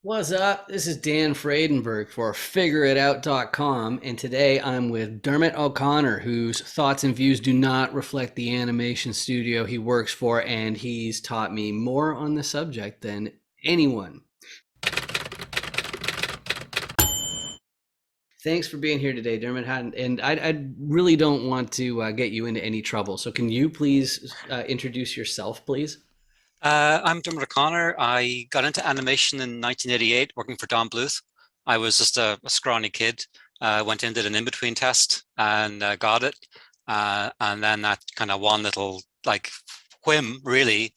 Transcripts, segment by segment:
What's up? This is Dan Fradenburgh for FIGGERRIDOUT.com, and today I'm with Dermot O'Connor, whose thoughts and views do not reflect the animation studio he works for, and he's taught me more on the subject than anyone. Thanks for being here today, Dermot. And I really don't want to get you into any trouble, so can you please introduce yourself, please? I'm Dermot O'Connor. I got into animation in 1988 working for Don Bluth. I was just a scrawny kid. Went in, did an in-between test and got it. And then that kind of one little like whim really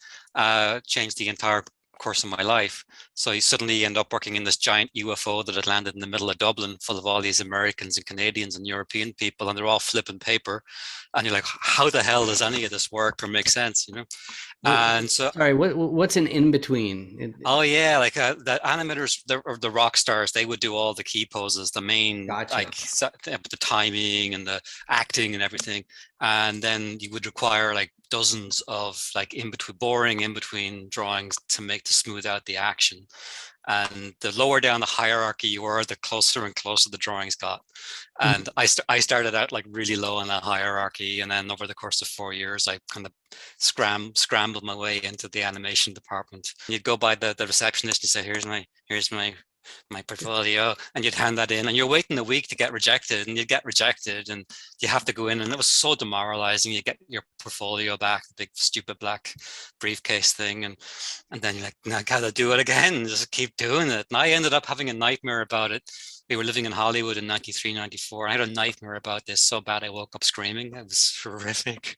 changed the entire course of my life. So you suddenly end up working in this giant UFO that had landed in the middle of Dublin full of all these Americans and Canadians and European people, and they're all flipping paper. And you're like, how the hell does any of this work or make sense, you know? What, And so sorry, what's an in between? oh yeah, like the animators, or the rock stars, they would do all the key poses, the main Gotcha. like the timing and the acting and everything, and then you would require like dozens of like in between boring in between drawings to smooth out the action. And the lower down the hierarchy you were, the closer and closer the drawings got. And I started out like really low on that hierarchy, and then over the course of 4 years, I kind of scrambled my way into the animation department. You'd go by the receptionist and say, here's my portfolio, and you'd hand that in, and you're waiting a week to get rejected, and you'd get rejected, and you have to go in, and it was so demoralizing. You get your portfolio back, the big stupid black briefcase thing, and then you're like, no, I gotta do it again, just keep doing it. And I ended up having a nightmare about it. We were living in Hollywood in 93, 94. I had a nightmare about this so bad I woke up screaming. It was horrific.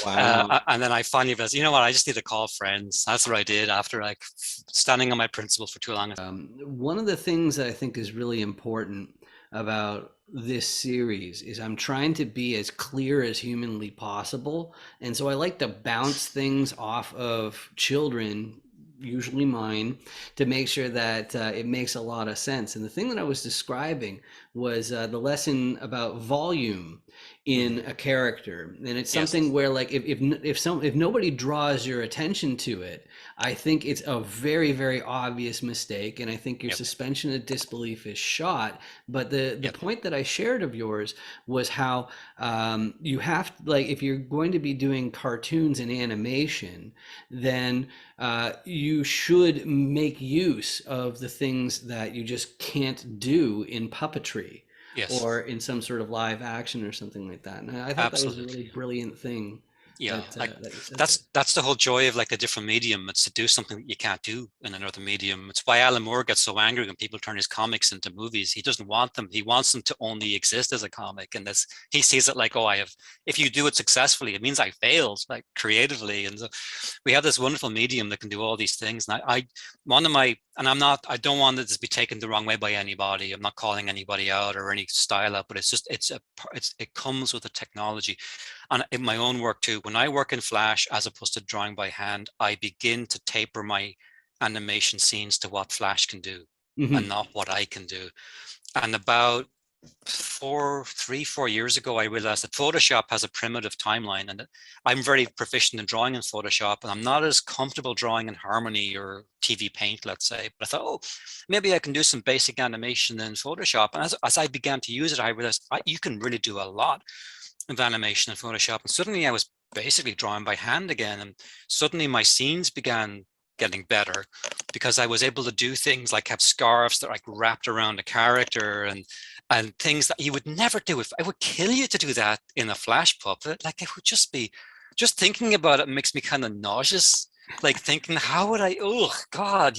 Wow. And then I finally realized, you know what, I just need to call friends. That's what I did after like standing on my principles for too long. One of the things that I think is really important about this series is I'm trying to be as clear as humanly possible. And so I like to bounce things off of children, usually mine, to make sure that it makes a lot of sense. And the thing that I was describing was the lesson about volume in Mhm. a character. And it's something Yes. where like if nobody draws your attention to it, I think it's a very, very obvious mistake, and I think your Yep. suspension of disbelief is shot. But the Yep. point that I shared of yours was how you have like if you're going to be doing cartoons and animation, then you should make use of the things that you just can't do in puppetry Yes. or in some sort of live action or something like that. And I thought that was a really Absolutely. brilliant thing Yeah, like that you said there. that's the whole joy of like a different medium. It's to do something that you can't do in another medium. It's why Alan Moore gets so angry when people turn his comics into movies. He doesn't want them. He wants them to only exist as a comic. And this he sees it like, oh, I have if you do it successfully, it means I failed like creatively. And so we have this wonderful medium that can do all these things. And I one of my and I don't want it to be taken the wrong way by anybody. I'm not calling anybody out or any style out, but it's just it comes with the technology. And in my own work too, when I work in Flash as opposed to drawing by hand, I begin to taper my animation scenes to what Flash can do and Hmm. not what I can do. And about 4 years ago, I realized that Photoshop has a primitive timeline, and I'm very proficient in drawing in Photoshop, and I'm not as comfortable drawing in Harmony or TV Paint, let's say. But I thought, oh, maybe I can do some basic animation in Photoshop. And as I began to use it, I realized you can really do a lot of animation in Photoshop. And suddenly I was basically drawing by hand again. And suddenly my scenes began getting better because I was able to do things like have scarves that like wrapped around a character and things that you would never do. If I would kill you to do that in a flash puppet, like it would just be just thinking about it makes me kind of nauseous. Like thinking, how would I? Oh God,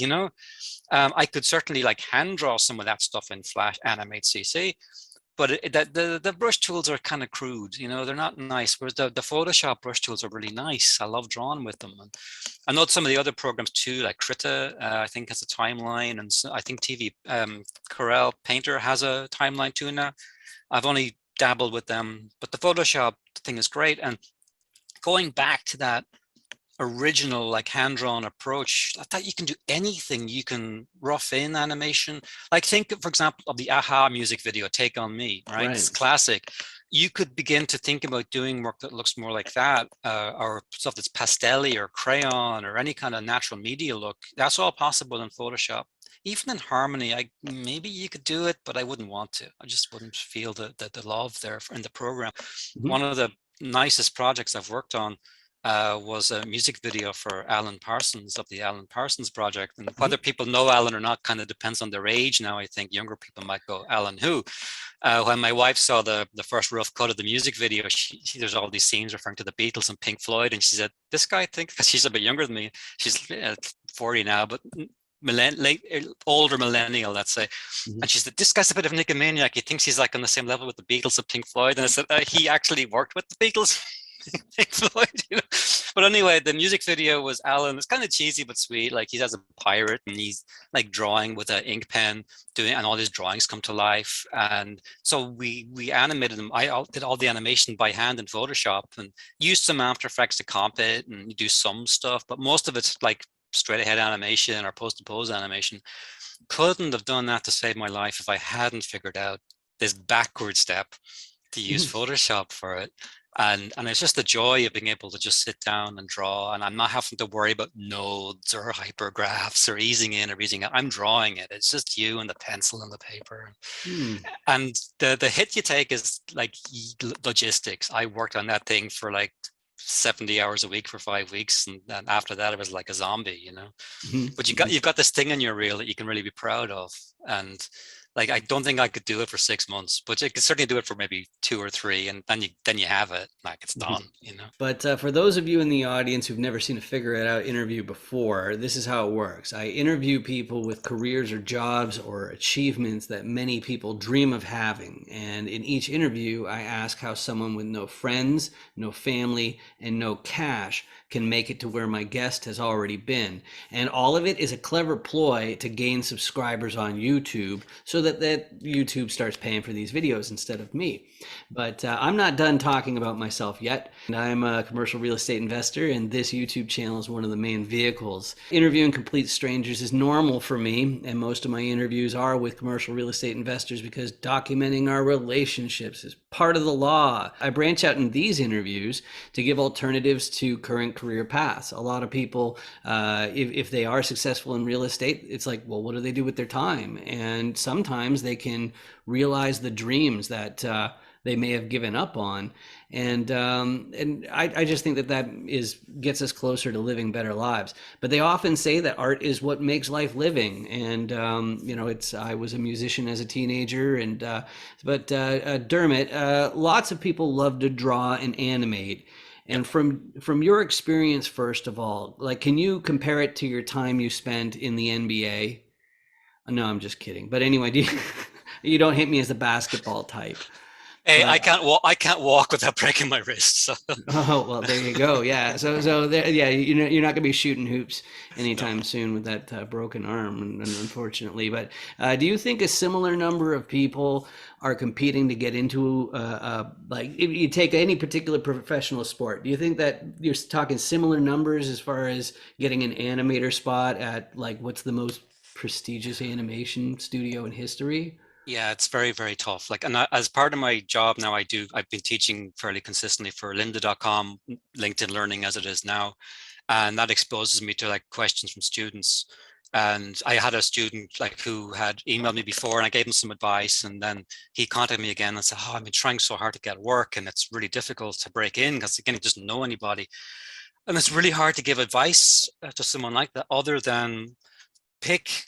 I could certainly like hand draw some of that stuff in Flash Animate CC, but the brush tools are kind of crude, they're not nice. Whereas the Photoshop brush tools are really nice. I love drawing with them. And I know some of the other programs too, like Krita, I think has a timeline, and so I think TV Corel Painter has a timeline too now. I've only dabbled with them, but the Photoshop thing is great. And going back to that original like hand-drawn approach that you can do anything, you can rough in animation, like think for example of the Aha music video Take on Me, right? It's Right. classic. You could begin to think about doing work that looks more like that, or stuff that's pastel or crayon or any kind of natural media look. That's all possible in Photoshop. even in harmony, I maybe you could do it, but I wouldn't want to. I just wouldn't feel the love there in the program. Mhm. One of the nicest projects I've worked on was a music video for Alan Parsons of the Alan Parsons Project. And whether Mhm. people know Alan or not kind of depends on their age now. I think younger people might go, Alan who? When my wife saw the first rough cut of the music video, there's all these scenes referring to the Beatles and Pink Floyd, and she said, "This guy thinks," because she's a bit younger than me, she's 40 now, but older millennial, let's say, Mhm. and she said, "This guy's a bit of a nymphomaniac. He thinks he's like on the same level with the Beatles and Pink Floyd." And I said, "He actually worked with the Beatles." Pink Floyd, you know. But anyway, the music video was Alan. It's kind of cheesy but sweet. Like he's as a pirate and he's like drawing with an ink pen, doing, and all his drawings come to life. And so we animated them. I did all the animation by hand in Photoshop and used some After Effects to comp it and do some stuff, but most of it's like straight ahead animation or post to pose animation. Couldn't have done that to save my life if I hadn't figured out this backward step to use Mhm. Photoshop for it. And it's just the joy of being able to just sit down and draw, and I'm not having to worry about nodes or hypergraphs or easing in or easing out. I'm drawing it. It's just you and the pencil and the paper. Hmm. And the hit you take is like logistics. I worked on that thing for like 70 hours a week for 5 weeks, and then after that it was like a zombie, you know. Mhm. But Mhm. you've got this thing in your reel that you can really be proud of. And like I don't think I could do it for 6 months, but you could certainly do it for maybe 2 or 3, and then you have it, like it's Mhm. done, you know. But for those of you in the audience who've never seen a Figure It Out interview before, this is how it works. I interview people with careers or jobs or achievements that many people dream of having. And in each interview, I ask how someone with no friends, no family, and no cash can make it to where my guest has already been. And all of it is a clever ploy to gain subscribers on YouTube so that YouTube starts paying for these videos instead of me. But I'm not done talking about myself yet. And I'm a commercial real estate investor, and this YouTube channel is one of the main vehicles. Interviewing complete strangers is normal for me, and most of my interviews are with commercial real estate investors because documenting our relationships is part of the law. I branch out in these interviews to give alternatives to current career paths. A lot of people, if they are successful in real estate, it's like, well, what do they do with their time? And sometimes they can realize the dreams that they may have given up on, and I just think that is gets us closer to living better lives. But they often say that art is what makes life living, and it's I was a musician as a teenager, and Dermot, lots of people love to draw and animate. Yep. And from your experience, first of all, like, can you compare it to your time you spent in the NBA? No, I'm just kidding. But anyway, you don't hit me as the basketball type. Hey, But I can't walk without breaking my wrist. So oh well, there you go. Yeah. So there, yeah, you're not gonna be shooting hoops no. anytime soon with that broken arm, unfortunately. But do you think a similar number of people are competing to get into like if you take any particular professional sport? Do you think that you're talking similar numbers as far as getting an animator spot at like what's the most prestigious animation studio in history? Yeah, it's very, very tough. Like, and as part of my job now, I've been teaching fairly consistently for lynda.com, LinkedIn Learning as it is now. And that exposes me to like questions from students. And I had a student like who had emailed me before and I gave him some advice. And then he contacted me again and said, "Oh, I've been trying so hard to get work and it's really difficult to break in because again, he doesn't know anybody." And it's really hard to give advice to someone like that other than pick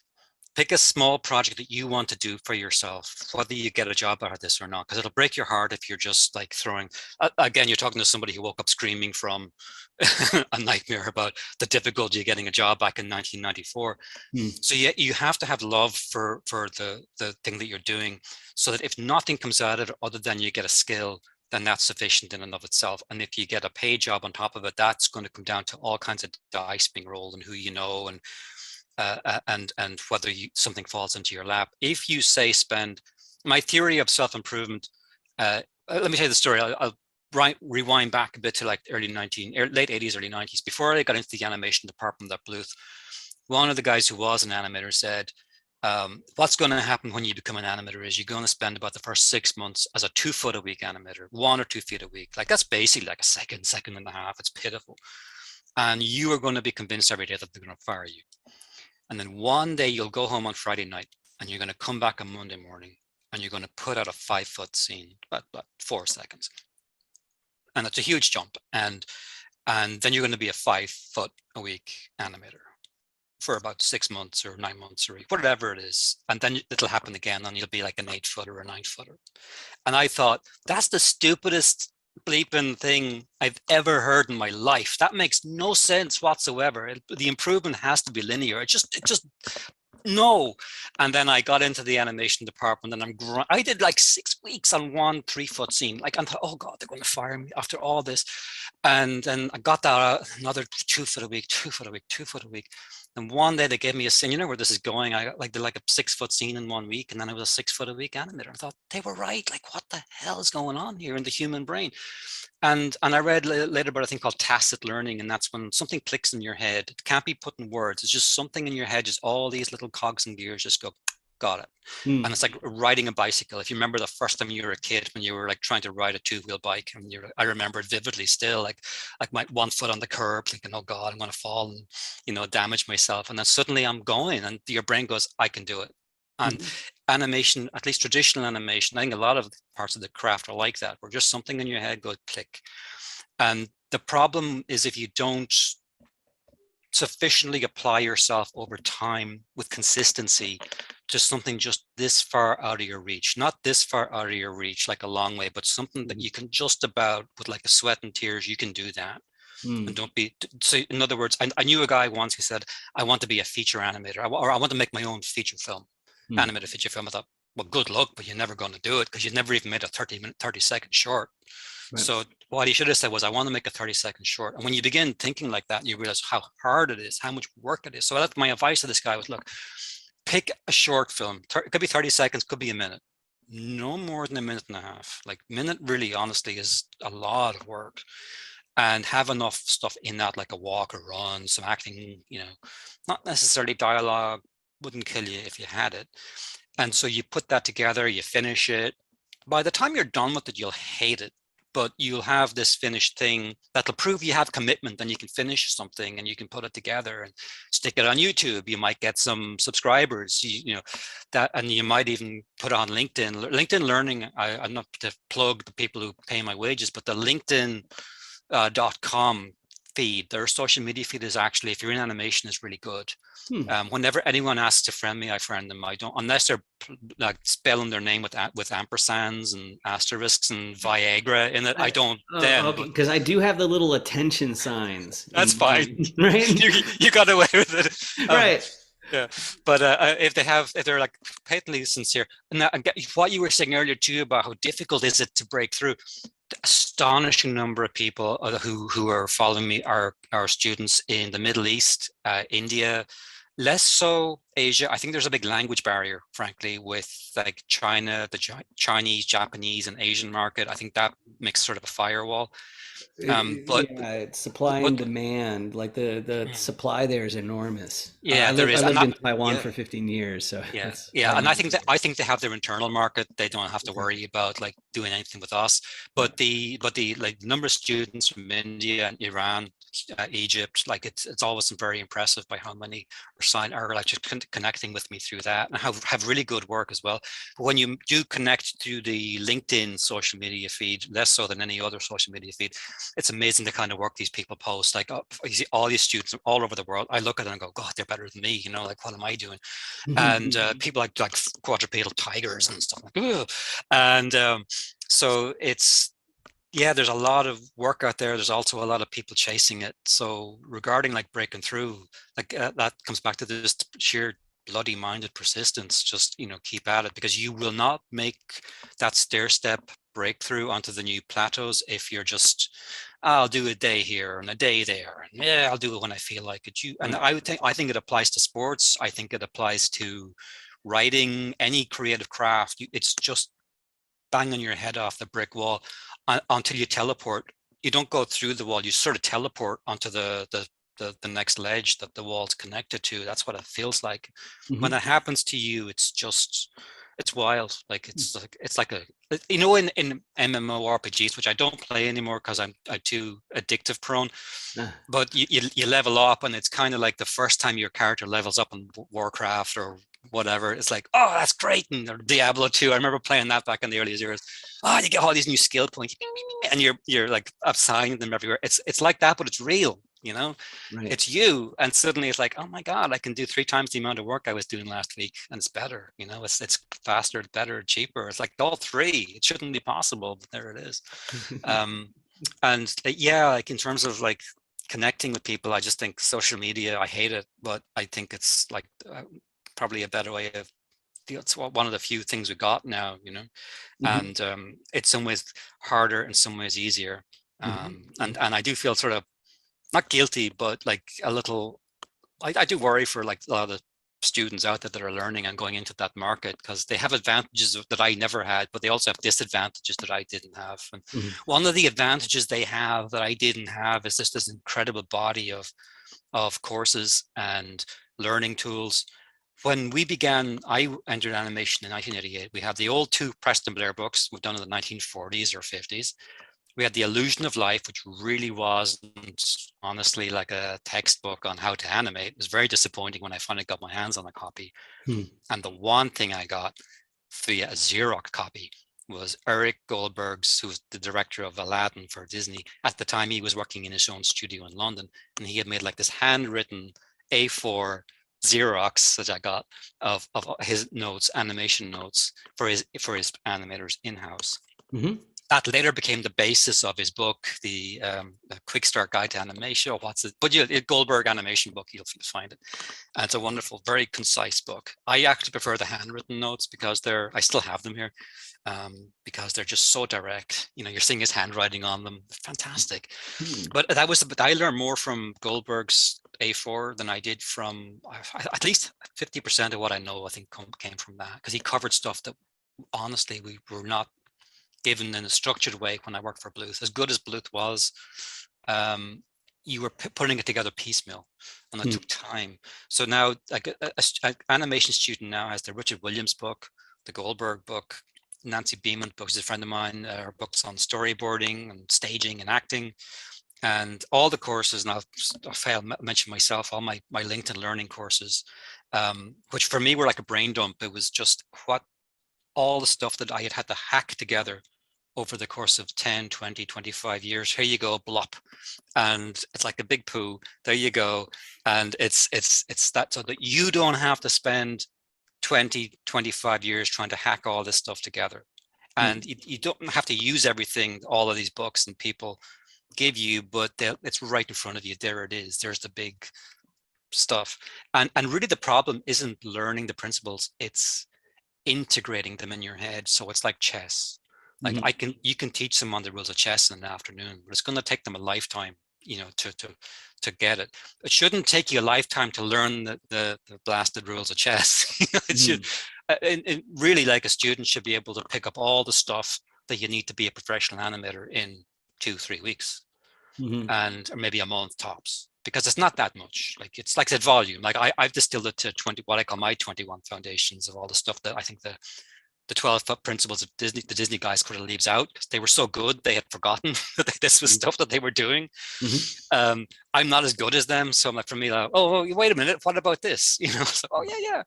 pick a small project that you want to do for yourself, whether you get a job out of this or not, because it'll break your heart if you're just like throwing, again, you're talking to somebody who woke up screaming from a nightmare about the difficulty of getting a job back in 1994. Hmm. So you have to have love for the thing that you're doing, so that if nothing comes out of it other than you get a skill, then that's sufficient in and of itself. And if you get a paid job on top of it, that's going to come down to all kinds of dice being rolled and who you know and whether something falls into your lap. If you say spend, my theory of self-improvement, let me tell you the story. I'll rewind back a bit to like late 80s, early 90s. Before I got into the animation department at Bluth, one of the guys who was an animator said, what's going to happen when you become an animator is you're going to spend about the first 6 months as a 2 foot a week animator, 1 or 2 feet a week. Like that's basically like a second and a half. It's pitiful. And you are going to be convinced every day that they're going to fire you. And then one day you'll go home on Friday night and you're going to come back on Monday morning and you're going to put out a 5-foot scene, about 4 seconds. And it's a huge jump. And then you're going to be a 5-foot a week animator for about 6 months or 9 months or whatever it is. And then it'll happen again and you'll be like an 8-footer or a 9-footer. And I thought, that's the stupidest bleeping thing I've ever heard in my life. That makes no sense whatsoever. The improvement has to be linear. It just no. And then I got into the animation department and I did like 6 weeks on one 3-foot scene. Like I thought, oh God, they're going to fire me after all this. And then I got that another 2-foot a week, 2-foot a week, 2-foot a week. And one day they gave me a scene, you know where this is going. I got did like a 6-foot scene in 1 week, and then I was a 6-foot a week animator. I thought they were right. Like, what the hell is going on here in the human brain? And I read later about a thing called tacit learning, and that's when something clicks in your head. It can't be put in words. It's just something in your head. Just all these little cogs and gears just go, got it. And it's like riding a bicycle. If you remember the first time you were a kid when you were like trying to ride a 2-wheel bike, and I remember it vividly still, like my 1 foot on the curb, thinking, oh God, I'm going to fall and damage myself. And then suddenly I'm going, and your brain goes, I can do it. And animation, at least traditional animation, I think a lot of parts of the craft are like that, where just something in your head goes click. And the problem is if you don't sufficiently apply yourself over time with consistency to something just this far out of your reach, not this far out of your reach, like a long way, but something that you can just about with like a sweat and tears, you can do that. And don't be, so in other words, I knew a guy once who said, I want to be a feature animator, or I want to make my own feature film, animated feature film. I thought, well, good luck, but you're never going to do it because you've never even made a 30-second short. Right. So what he should have said was, I want to make a 30-second short. And when you begin thinking like that, you realize how hard it is, how much work it is. So that's my advice to this guy was, look, pick a short film. It could be 30 seconds, could be a minute. No more than a minute and a half. Like minute really, honestly, is a lot of work. And have enough stuff in that, like a walk or run, some acting, not necessarily dialogue, wouldn't kill you if you had it. And so you put that together, you finish it. By the time you're done with it, you'll hate it. But you'll have this finished thing that'll prove you have commitment, and you can finish something and you can put it together and stick it on YouTube. You might get some subscribers, and you might even put it on LinkedIn. LinkedIn Learning, I'm not to plug the people who pay my wages, but the LinkedIn.com feed, their social media feed is actually, if you're in animation, is really good. Whenever anyone asks to friend me, I friend them. I don't, unless they're like spelling their name with ampersands and asterisks and Viagra in it. I don't then. Okay, because I do have the little attention signs. That's fine, right? you got away with it, right? Yeah, but if they're like patently sincere, and what you were saying earlier too about how difficult is it to break through. The astonishing number of people who are following me are students in the Middle East, India, less so Asia. I think there's a big language barrier, frankly, with like China, the Chinese, Japanese, and Asian market. I think that makes sort of a firewall. It's supply and demand. Like the supply there is enormous. Yeah, I lived in Taiwan for 15 years, so and I think they have their internal market. They don't have to worry about like doing anything with us. But the like number of students from India and Iran, Egypt, like it's always very impressive by how many are like just connecting with me through that, and have really good work as well. But when you do connect to the LinkedIn social media feed, less so than any other social media feed, it's amazing the kind of work these people post. Like you see all these students all over the world. I look at them and go, God, they're better than me. Like what am I doing? And people like quadrupedal tigers and stuff. And so it's, there's a lot of work out there. There's also a lot of people chasing it. So regarding like breaking through, like that comes back to this sheer bloody minded persistence. Just keep at it, because you will not make that stair step breakthrough onto the new plateaus if you're just, I'll do a day here and a day there, and I'll do it when I feel like it. And I think it applies to sports. I think it applies to writing, any creative craft. It's just banging your head off the brick wall until you teleport. You don't go through the wall. You sort of teleport onto the next ledge that the wall's connected to. That's what it feels like. When that happens to you, it's just It's wild. Like it's like a, you know, in MMORPGs, which I don't play anymore because I'm too addictive prone. Uh, But you level up, and it's kind of like the first time your character levels up in Warcraft or whatever. It's like, oh, that's great. And or Diablo 2, I remember playing that back in the early years. Oh, you get all these new skill points, and you're like assigning them everywhere. It's like that, but it's real. You know, right. it's you, and suddenly it's like, oh my god, I can do 3 times the amount of work I was doing last week, and it's better. You know, it's faster, better, cheaper. It's like all three. It shouldn't be possible, but there it is. um and yeah, like in terms of like connecting with people, I just think social media, I hate it, but I think it's like probably a better way of, it's one of the few things we got now, you know. Mhm, And it's some ways harder, in some ways easier. mhm, And I do feel sort of not guilty, but like a little, I do worry for like a lot of the students out there that are learning and going into that market, because they have advantages that I never had, but they also have disadvantages that I didn't have. And mhm, one of the advantages they have that I didn't have is just this incredible body of courses and learning tools. When we began, I entered animation in 1988. We had the old two Preston Blair books we've done in the 1940s or 50s. We had The Illusion of Life, which really wasn't honestly like a textbook on how to animate. It was very disappointing when I finally got my hands on a copy. hmm, And the one thing I got via a Xerox copy was Eric Goldberg's, who's the director of Aladdin for Disney. At the time, he was working in his own studio in London, and he had made like this handwritten A4 Xerox that I got of his notes, animation notes for his animators in-house. mhm, That later became the basis of his book, the Quick Start Guide to Animation, or what's it? But Goldberg animation book, you'll find it. And it's a wonderful, very concise book. I actually prefer the handwritten notes because I still have them here, because they're just so direct. You know, you're seeing his handwriting on them. Fantastic. hmm, But but I learned more from Goldberg's A4 than I did from, at least 50% of what I know, I think came from that, because he covered stuff that honestly we were not given in a structured way when I worked for Bluth. As good as Bluth was, you were putting it together piecemeal, and it hmm, took time. So now, like an animation student now has the Richard Williams book, the Goldberg book, Nancy Beeman book, she's a friend of mine, her books on storyboarding and staging and acting, and all the courses. And I'll mention myself, all my LinkedIn learning courses, which for me were like a brain dump. It was just all the stuff that I had to hack together over the course of 10, 20, 25 years. Here you go, blop. And it's like a big poo. There you go. And it's that, so that you don't have to spend 20, 25 years trying to hack all this stuff together. hmm, And you don't have to use everything all of these books and people give you, but it's right in front of you. There it is. There's the big stuff. And really the problem isn't learning the principles. It's integrating them in your head. So it's like chess. Like mhm, you can teach someone the rules of chess in an afternoon, but it's going to take them a lifetime, you know, to get it. It shouldn't take you a lifetime to learn the blasted rules of chess. You know, it should, mhm, and really, like a student should be able to pick up all the stuff that you need to be a professional animator in 2-3 weeks, mhm, and or maybe a month tops, because it's not that much. Like it's like I said, volume. Like I've distilled it to 20, what I call my 21 foundations of all the stuff that I think the 12 principles of Disney, the Disney guys could have leaves out, because they were so good they had forgotten that this was mhm, stuff that they were doing. mhm, I'm not as good as them, so I'm like, for me, like, oh, wait a minute, what about this? You know, so, oh yeah,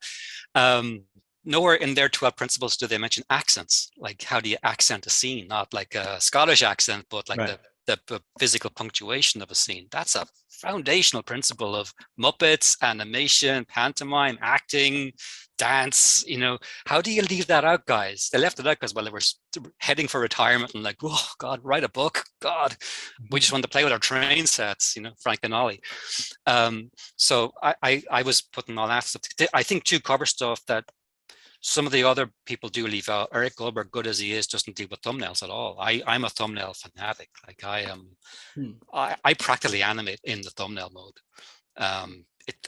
yeah. Nowhere in their 12 principles do they mention accents, like how do you accent a scene, not like a Scottish accent, but like right. the physical punctuation of a scene. That's a foundational principle of Muppets, animation, pantomime, acting, dance. You know, how do you leave that out, guys? They left it out because, well, they were heading for retirement and like, oh God, write a book. God, we just want to play with our train sets, you know, Frank and Ollie. So I was putting all that stuff. I think too, cover stuff that some of the other people do leave out. Eric Goldberg, good as he is, doesn't deal with thumbnails at all. I'm a thumbnail fanatic. Like Hmm, I practically animate in the thumbnail mode.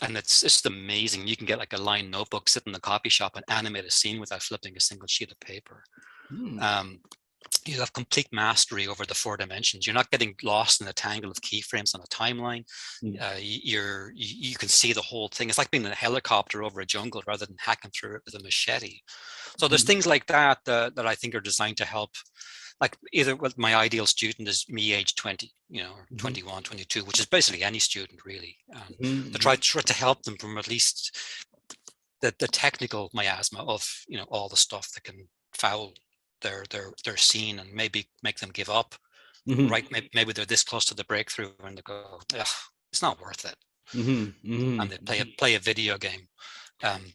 And it's just amazing. You can get like a line notebook, sit in the copy shop and animate a scene without flipping a single sheet of paper. hmm, Um, you have complete mastery over the 4 dimensions. You're not getting lost in a tangle of keyframes on a timeline. Mm. You can see the whole thing. It's like being in a helicopter over a jungle rather than hacking through it with a machete. So there's Mhm. things like that that I think are designed to help. Like either with my ideal student is me age 20, or Mhm. 21, 22, which is basically any student really. To Mhm. try to help them from at least the technical miasma of all the stuff that can foul their scene and maybe make them give up. Mhm. Right? Maybe they're this close to the breakthrough and they go, ugh, it's not worth it, Mhm. and Mhm. they play a Mhm. play a video game.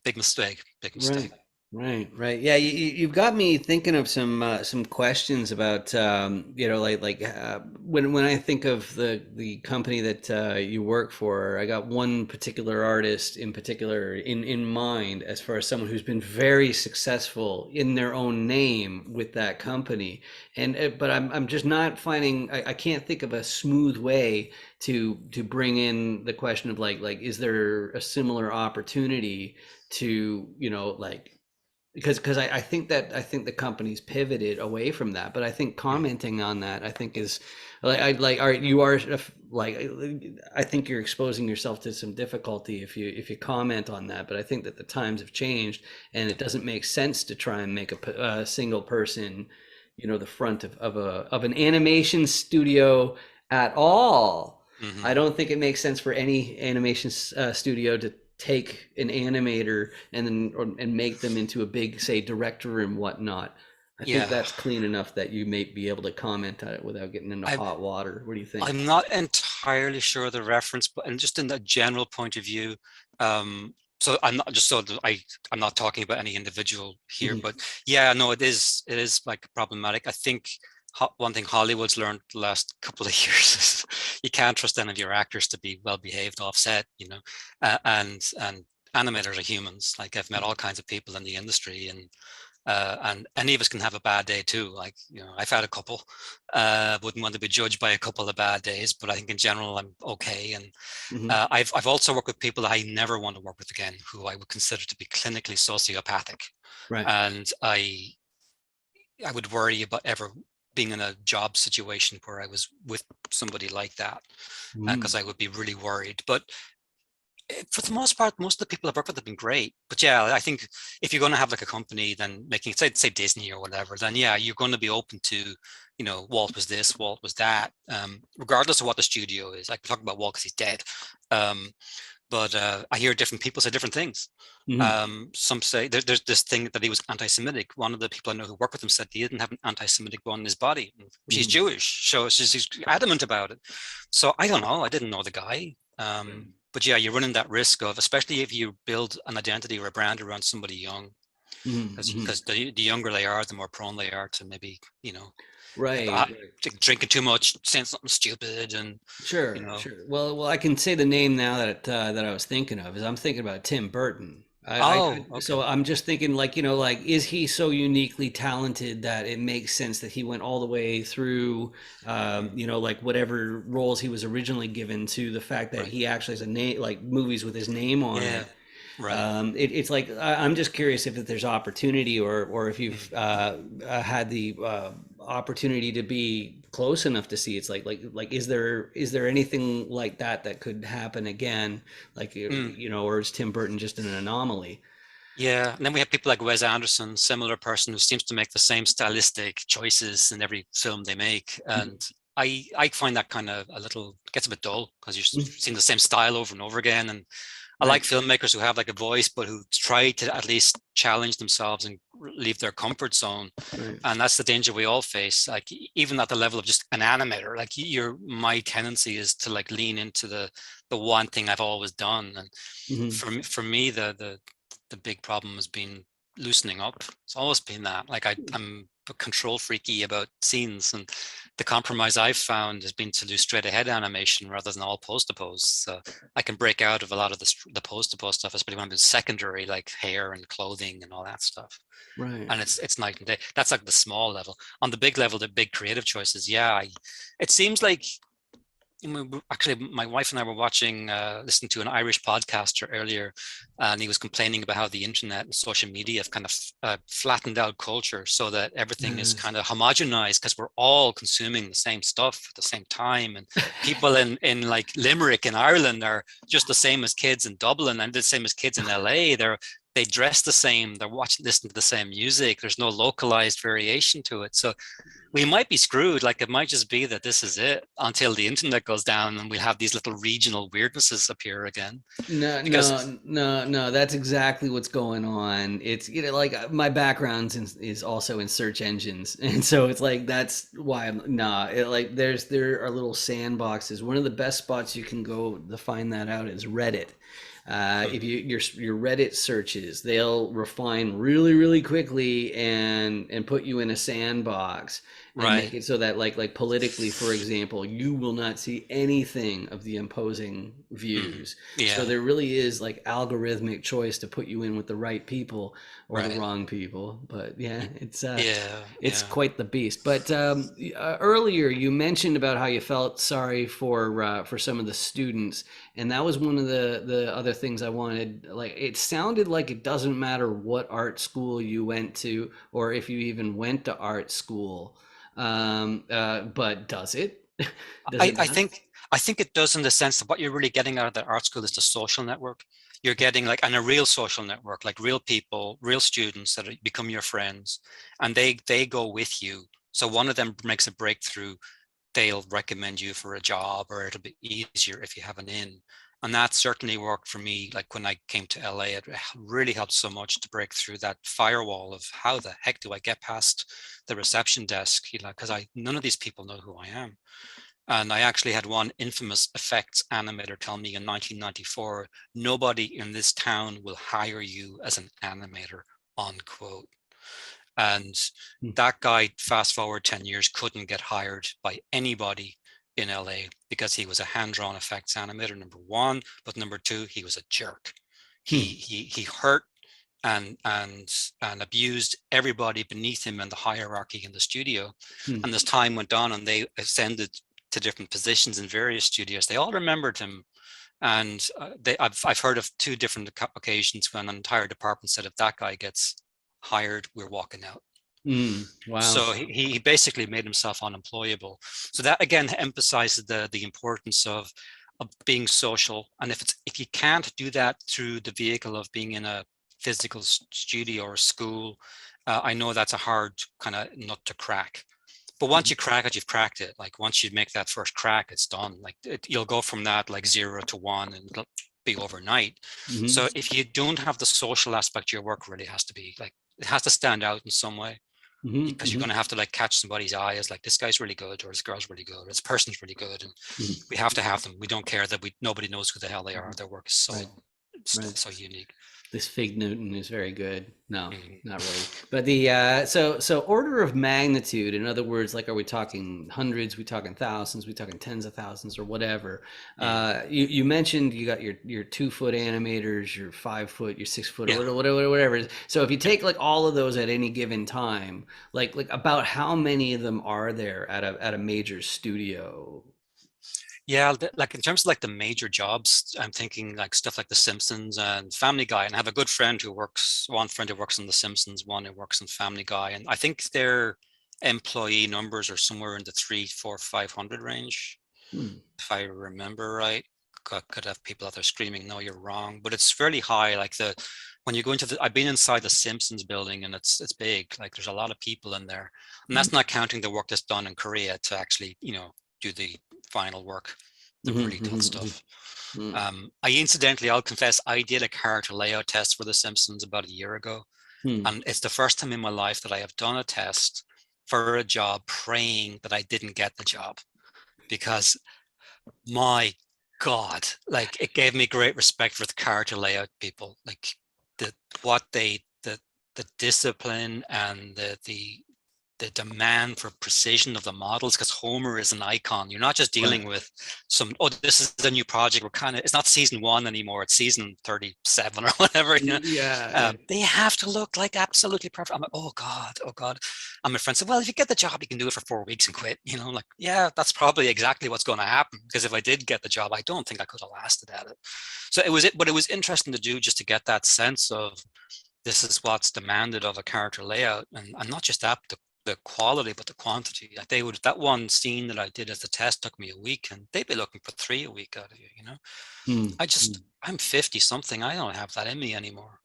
Big mistake. Big Right, mistake. right. Yeah, you've got me thinking of some questions about when I think of the company that you work for, I got one particular artist in particular in mind as far as someone who's been very successful in their own name with that company, and but I'm just not finding I can't think of a smooth way to bring in the question of like is there a similar opportunity to because I think the company's pivoted away from that, but I think Mm. commenting on that I think is like all right, you are like I think you're exposing yourself to some difficulty if you comment on that, but I think that the times have changed and it doesn't make sense to try and make a single person the front of an animation studio at all. Hmm. I don't think it makes sense for any animation studio to take an animator and make them into a big, say, director and whatnot. I think Yeah, that's clean enough that you may be able to comment on it without getting into I hot water. What do you think? I'm not entirely sure the reference, but and just in the general point of view, so I'm not just so that I'm not talking about any individual here, Mhm. but yeah, no, it is like problematic. I think one thing Hollywood's learned the last couple of years is you can't trust any of your actors to be well behaved offset, and animators are humans. Like I've met all kinds of people in the industry, and any of us can have a bad day too. Like, I've had a couple. Wouldn't want to be judged by a couple of bad days, but I think in general I'm okay. And Mhm. I've also worked with people that I never want to work with again, who I would consider to be clinically sociopathic, Right. and I would worry about ever being in a job situation where I was with somebody like that, because Mhm. I would be really worried. But for the most part, most of the people I've worked with have been great. But yeah, I think if you're going to have like a company, then making say Disney or whatever, then yeah, you're going to be open to, Walt was this, Walt was that, regardless of what the studio is. Like we talk about Walt because he's dead, but I hear different people say different things. Mhm. Some say there's this thing that he was anti-Semitic. One of the people I know who worked with him said he didn't have an anti-Semitic bone in his body. She's Mhm. Jewish, so she's adamant about it. So I don't know. I didn't know the guy. But yeah, you're running that risk of, especially if you build an identity or a brand around somebody young, Mhm. because Mhm. the younger they are, the more prone they are to maybe, Right. Right. drinking too much, saying something stupid, and you Sure, know, sure. Well, I can say the name now that I was thinking of is I'm thinking about Tim Burton. oh, okay, So I'm just thinking like, like is he so uniquely talented that it makes sense that he went all the way through, mm, like whatever roles he was originally given to the fact that right, he actually has a name, like movies with his name on yeah, it. right. It's like I'm just curious if there's opportunity or if you've Mm, had the opportunity to be close enough to see. It's like is there anything like that that could happen again? Like mm. or is Tim Burton just an anomaly? Yeah, and then we have people like Wes Anderson, similar person who seems to make the same stylistic choices in every film they make, and I find that kind of a little gets a bit dull because you're seeing the same style over and over again. And I like Right, filmmakers who have like a voice, but who try to at least challenge themselves and leave their comfort zone. right. And that's the danger we all face. Like even at the level of just an animator, like my tendency is to like lean into the one thing I've always done. And Hmm. for me, the big problem has been loosening up. It's always been that. Like I'm a control freaky about scenes, and the compromise I've found has been to do straight ahead animation rather than all pose to pose. So I can break out of a lot of the pose to pose stuff, especially when I'm in secondary, like hair and clothing and all that stuff. Right. And it's night and day. That's like the small level. On the big level, the big creative choices. Yeah, it seems like actually, my wife and I were listening to an Irish podcaster earlier, and he was complaining about how the internet and social media have kind of flattened out culture so that everything is kind of homogenized because we're all consuming the same stuff at the same time. And people in like Limerick in Ireland are just the same as kids in Dublin and the same as kids in LA. They dress the same, they're listening to the same music. There's no localized variation to it. So we might be screwed. Like it might just be that this is it until the internet goes down and we'll have these little regional weirdnesses appear again. No, Because no, no, no. That's exactly what's going on. It's like my background is also in search engines, and so it's like that's why I'm nah. Like there are little sandboxes. One of the best spots you can go to find that out is Reddit. If your Reddit searches, they'll refine really really quickly and put you in a sandbox and right. make it so that like politically, for example, you will not see anything of the opposing Mhm. views. So Yeah. there really is like algorithmic choice to put you in with the right people or the Right. wrong people. But yeah, Yeah. it's Yeah. quite the beast. But earlier you mentioned about how you felt sorry for some of the students, and that was one of the other things I wanted. Like it sounded like it doesn't matter what art school you went to or if you even went to art school. But does it? Does I, it I matter? think I think it does in the sense that what you're really getting out of the art school is the social network. You're getting like and a real social network, like real people, real students that become your friends, and they go with you. So one of them makes a breakthrough, they'll recommend you for a job, or it'll be easier if you have an in. And that certainly worked for me. Like when I came to LA, it really helped so much to break through that firewall of how the heck do I get past the reception desk? Because I none of these people know who I am. And I actually had one infamous effects animator tell me in 1994, nobody in this town will hire you as an animator, unquote. And that guy, fast forward 10 years, couldn't get hired by anybody in LA because he was a hand-drawn effects animator, number one, but number two, he was a jerk. Hmm. He hurt and abused everybody beneath him in the hierarchy in the studio. Hmm. And as time went on and they ascended to different positions in various studios, they all remembered him. And I've heard of two different occasions when an entire department said, if that guy gets hired, we're walking out. Hmm. Wow. So he basically made himself unemployable. So that again emphasizes the importance of being social. And if you can't do that through the vehicle of being in a physical studio or school, I know that's a hard kind of nut to crack. But once you crack it, you've cracked it. Like once you make that first crack, it's done. Like you'll go from that like 0 to 1, and it'll be overnight. Mm-hmm. So if you don't have the social aspect, your work really has to be like it has to stand out in some way, Mm-hmm. because you're Mm-hmm. going to have to like catch somebody's eye as like this guy's really good, or this girl's really good, or this person's really good, and Mm-hmm. we have to have them. We don't care that we nobody knows who the hell they are. Their work is Right. so Right. so unique. This fig Newton is very good. No, Mhm. not really. But the so order of magnitude. In other words, like, are we talking hundreds? We talking thousands? We talking tens of thousands or whatever? Mm. You mentioned you got your 2 foot animators, your 5 foot, your 6 foot, or Yeah. whatever it is. So if you Yeah. take like all of those at any given time, like about how many of them are there at a major studio? Yeah, like in terms of like the major jobs, I'm thinking like stuff like The Simpsons and Family Guy, and I have a good friend who works, one friend who works on The Simpsons, one who works on Family Guy, and I think their employee numbers are somewhere in the 3, 4, 500 range, Hmm. if I remember right. Could have people out there screaming, "No, you're wrong," but it's fairly high. Like when you go into I've been inside the Simpsons building, and it's big. Like there's a lot of people in there, and that's not counting the work that's done in Korea to actually, do the final work, the really tough Mm-hmm. stuff. I'll confess, I did a character layout test for The Simpsons about a year ago, Hmm. and it's the first time in my life that I have done a test for a job praying that I didn't get the job, because my God, like it gave me great respect for the character layout people, like the what they the discipline and the the demand for precision of the models, because Homer is an icon. You're not just dealing Right. with some, oh, this is the new project. We're kind of, it's not season one anymore. It's season 37 or whatever. Yeah, yeah. They have to look like absolutely perfect. I'm like, oh God, oh God. And my friend said, well, if you get the job, you can do it for 4 weeks and quit. Like, yeah, that's probably exactly what's going to happen. Because if I did get the job, I don't think I could have lasted at it. So but it was interesting to do just to get that sense of this is what's demanded of a character layout, and not just that, the quality, but the quantity. Like that one scene that I did as the test took me a week, and they'd be looking for 3 a week out of you. Hmm. I'm 50 something. I don't have that in me anymore.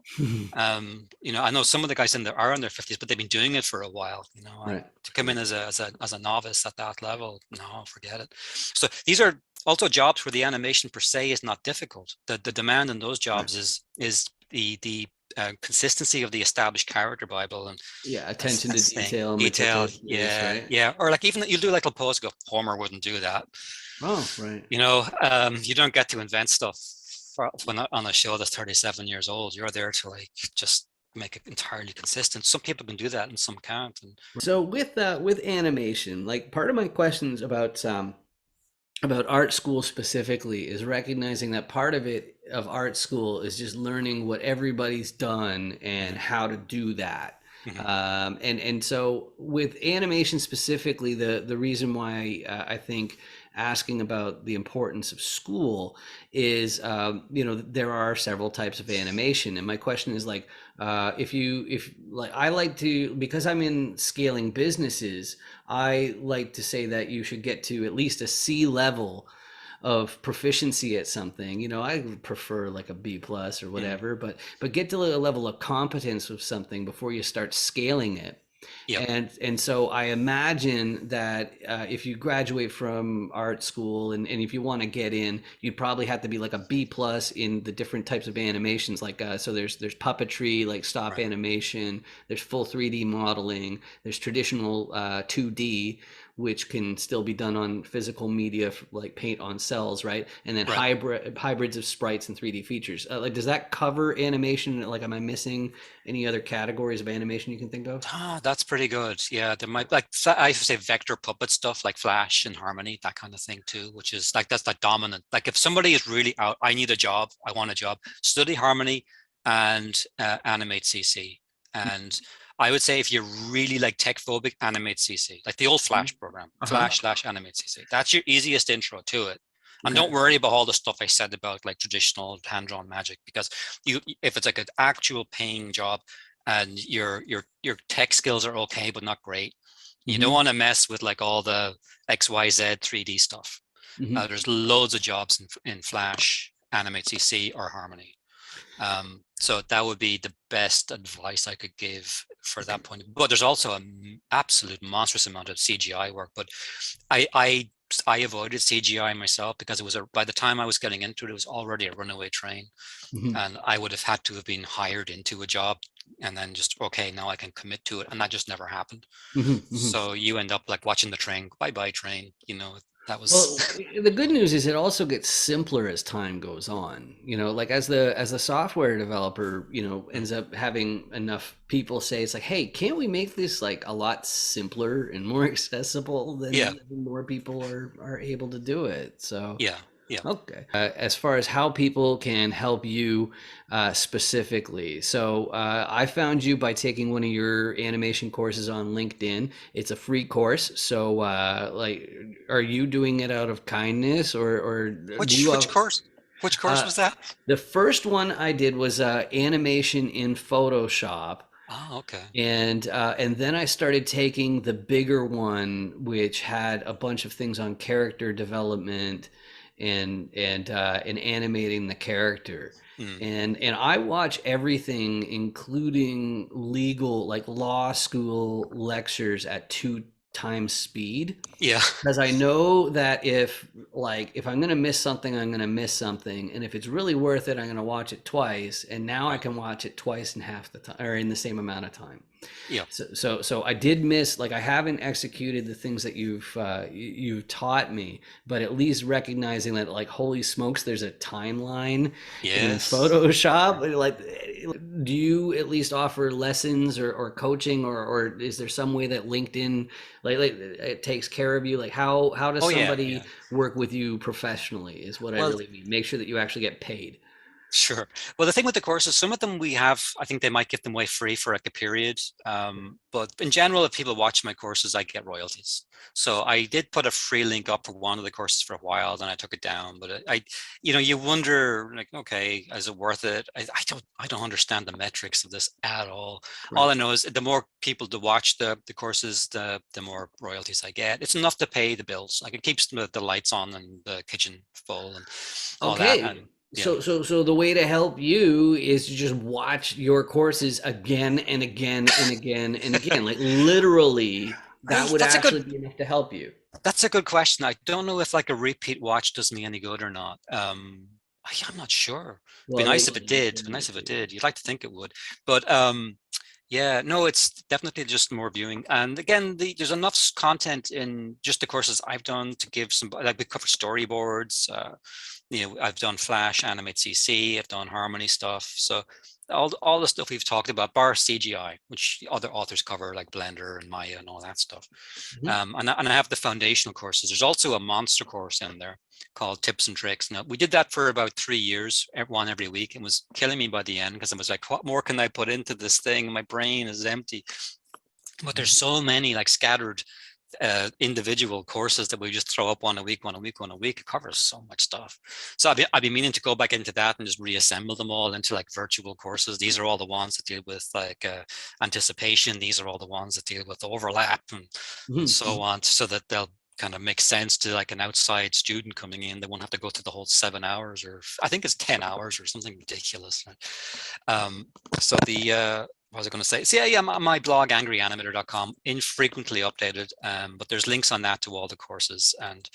I know some of the guys in there are in their 50s, but they've been doing it for a while. Right. To come in as a novice at that level, no, forget it. So these are also jobs where the animation per se is not difficult. The demand in those Right. jobs is the consistency of the established character Bible, and Yeah, that's attention to that's the thing. detail, Detail, meticulousness, yeah, right? yeah. Or like even you'll do like a pose, go, Homer wouldn't do that. Oh, right. You don't get to invent stuff when on a show that's 37 years old. You're there to like just make it entirely consistent. Some people can do that and some can't. And So with animation, like part of my questions about art school specifically is recognizing that part of it of art school is just learning what everybody's done and mhm, how to do that. mhm, And so with animation specifically, the reason why I think asking about the importance of school is there are several types of animation, and my question is like if like I like to, because I'm in scaling businesses, I like to say that you should get to at least a C level of proficiency at something. I prefer like a B plus or mhm. whatever, but get to a level of competence with something before you start scaling it. Yep, And so I imagine that if you graduate from art school, and if you want to get in, you'd probably have to be like a B plus in the different types of animations. Like so, there's puppetry, like stop right, animation. There's full 3D modeling. There's traditional 2D, which can still be done on physical media like paint on cells, right? And then right. hybrids of sprites and 3D features. Like, does that cover animation? Like, am I missing any other categories of animation you can think of? That's pretty good. Yeah, there might like I should say vector puppet stuff like Flash and Harmony, that kind of thing too, which is like that's like dominant. Like if somebody is really out, I need a job, I want a job, study Harmony and animate CC. And I would say if you're really like tech phobic, animate CC, like the old Flash program, Uh-huh. Flash slash animate CC. That's your easiest intro to it. And Okay. don't worry about all the stuff I said about like traditional hand-drawn magic, because if it's like an actual paying job and your tech skills are okay but not great, you don't Mm-hmm. want to mess with like all the XYZ 3D stuff. Mm-hmm. There's loads of jobs in Flash, Animate CC, or Harmony. So that would be the best advice I could give for Okay. that point. But there's also an absolute monstrous amount of CGI work. But I I I avoided CGI myself because by the time I was getting into it, it was already a runaway train, Mm-hmm. and I would have had to have been hired into a job and then just, okay, now I can commit to it, and that just never happened. Mm-hmm. Mm-hmm. So you end up like watching the train, bye bye train. That was Well, the good news is it also gets simpler as time goes on. Like as the software developer, ends up having enough people say it's like, hey, can't we make this like a lot simpler and more accessible, yeah, then more people are able to do it. So yeah, yeah. okay. As far as how people can help you specifically, so I found you by taking one of your animation courses on LinkedIn. It's a free course. So, like, are you doing it out of kindness, or do Which you which have? course? Which course Uh, was that? the first one I did was animation in Photoshop. Oh, okay. And then I started taking the bigger one, which had a bunch of things on character development and animating the character. Mm. And I watch everything, including legal, like law school lectures at 2 times speed, Yeah, because I know that if I'm gonna miss something, I'm gonna miss something, and if it's really worth it, I'm gonna watch it twice, and now I right. can watch it twice in half the time or in the same amount of time. Yeah, So I did miss, like, I haven't executed the things that you've taught me, but at least recognizing that, like, holy smokes, there's a timeline in yes. Photoshop. Like, Do you at least offer lessons or coaching, or is there some way that LinkedIn like it takes care of you? Like how does Oh yeah, somebody yeah. work with you professionally is what I Well, really mean. Make sure that you actually get paid. sure. Well, the thing with the courses, some of them we have, I think they might give them away free for like a period. But in general, if people watch my courses, I get royalties. So I did put a free link up for one of the courses for a while, then I took it down. But you wonder like, okay, is it worth it? I don't understand the metrics of this at all. All Right. I know is the more people to watch the courses, the more royalties I get. It's enough to pay the bills. Like it keeps the lights on and the kitchen full and all that. Okay. And yeah. So the way to help you is to just watch your courses again and again and again and again. Like literally, that Well, would actually be enough to help you. that's a good question. I don't know if like a repeat watch does me any good or not. I'm not sure. It'd be Well, nice they if it can did. It'd send be you nice if it to. did. You'd like to think it would, but yeah, no, it's definitely just more viewing. And again, there's enough content in just the courses I've done to give some, like we cover storyboards. I've done Flash, Animate CC, I've done Harmony stuff. So all the stuff we've talked about, bar CGI, which other authors cover, like Blender and Maya and all that stuff. Mhm. And I have the foundational courses. There's also a monster course in there called Tips and Tricks. Now, we did that for about 3 years, one every week. It was killing me by the end because I was like, what more can I put into this thing? My brain is empty. But there's so many like scattered individual courses that we just throw up one a week, one a week, one a week. It covers so much stuff. So I'd be meaning to go back into that and just reassemble them all into like virtual courses. These are all the ones that deal with like anticipation. These are all the ones that deal with overlap and Mhm. so on, so that they'll kind of make sense to like an outside student coming in. They won't have to go through the whole 7 hours, or I think it's 10 hours or something ridiculous. Um, so what was I going to say? So yeah, my blog, angryanimator.com, infrequently updated, but there's links on that to all the courses and,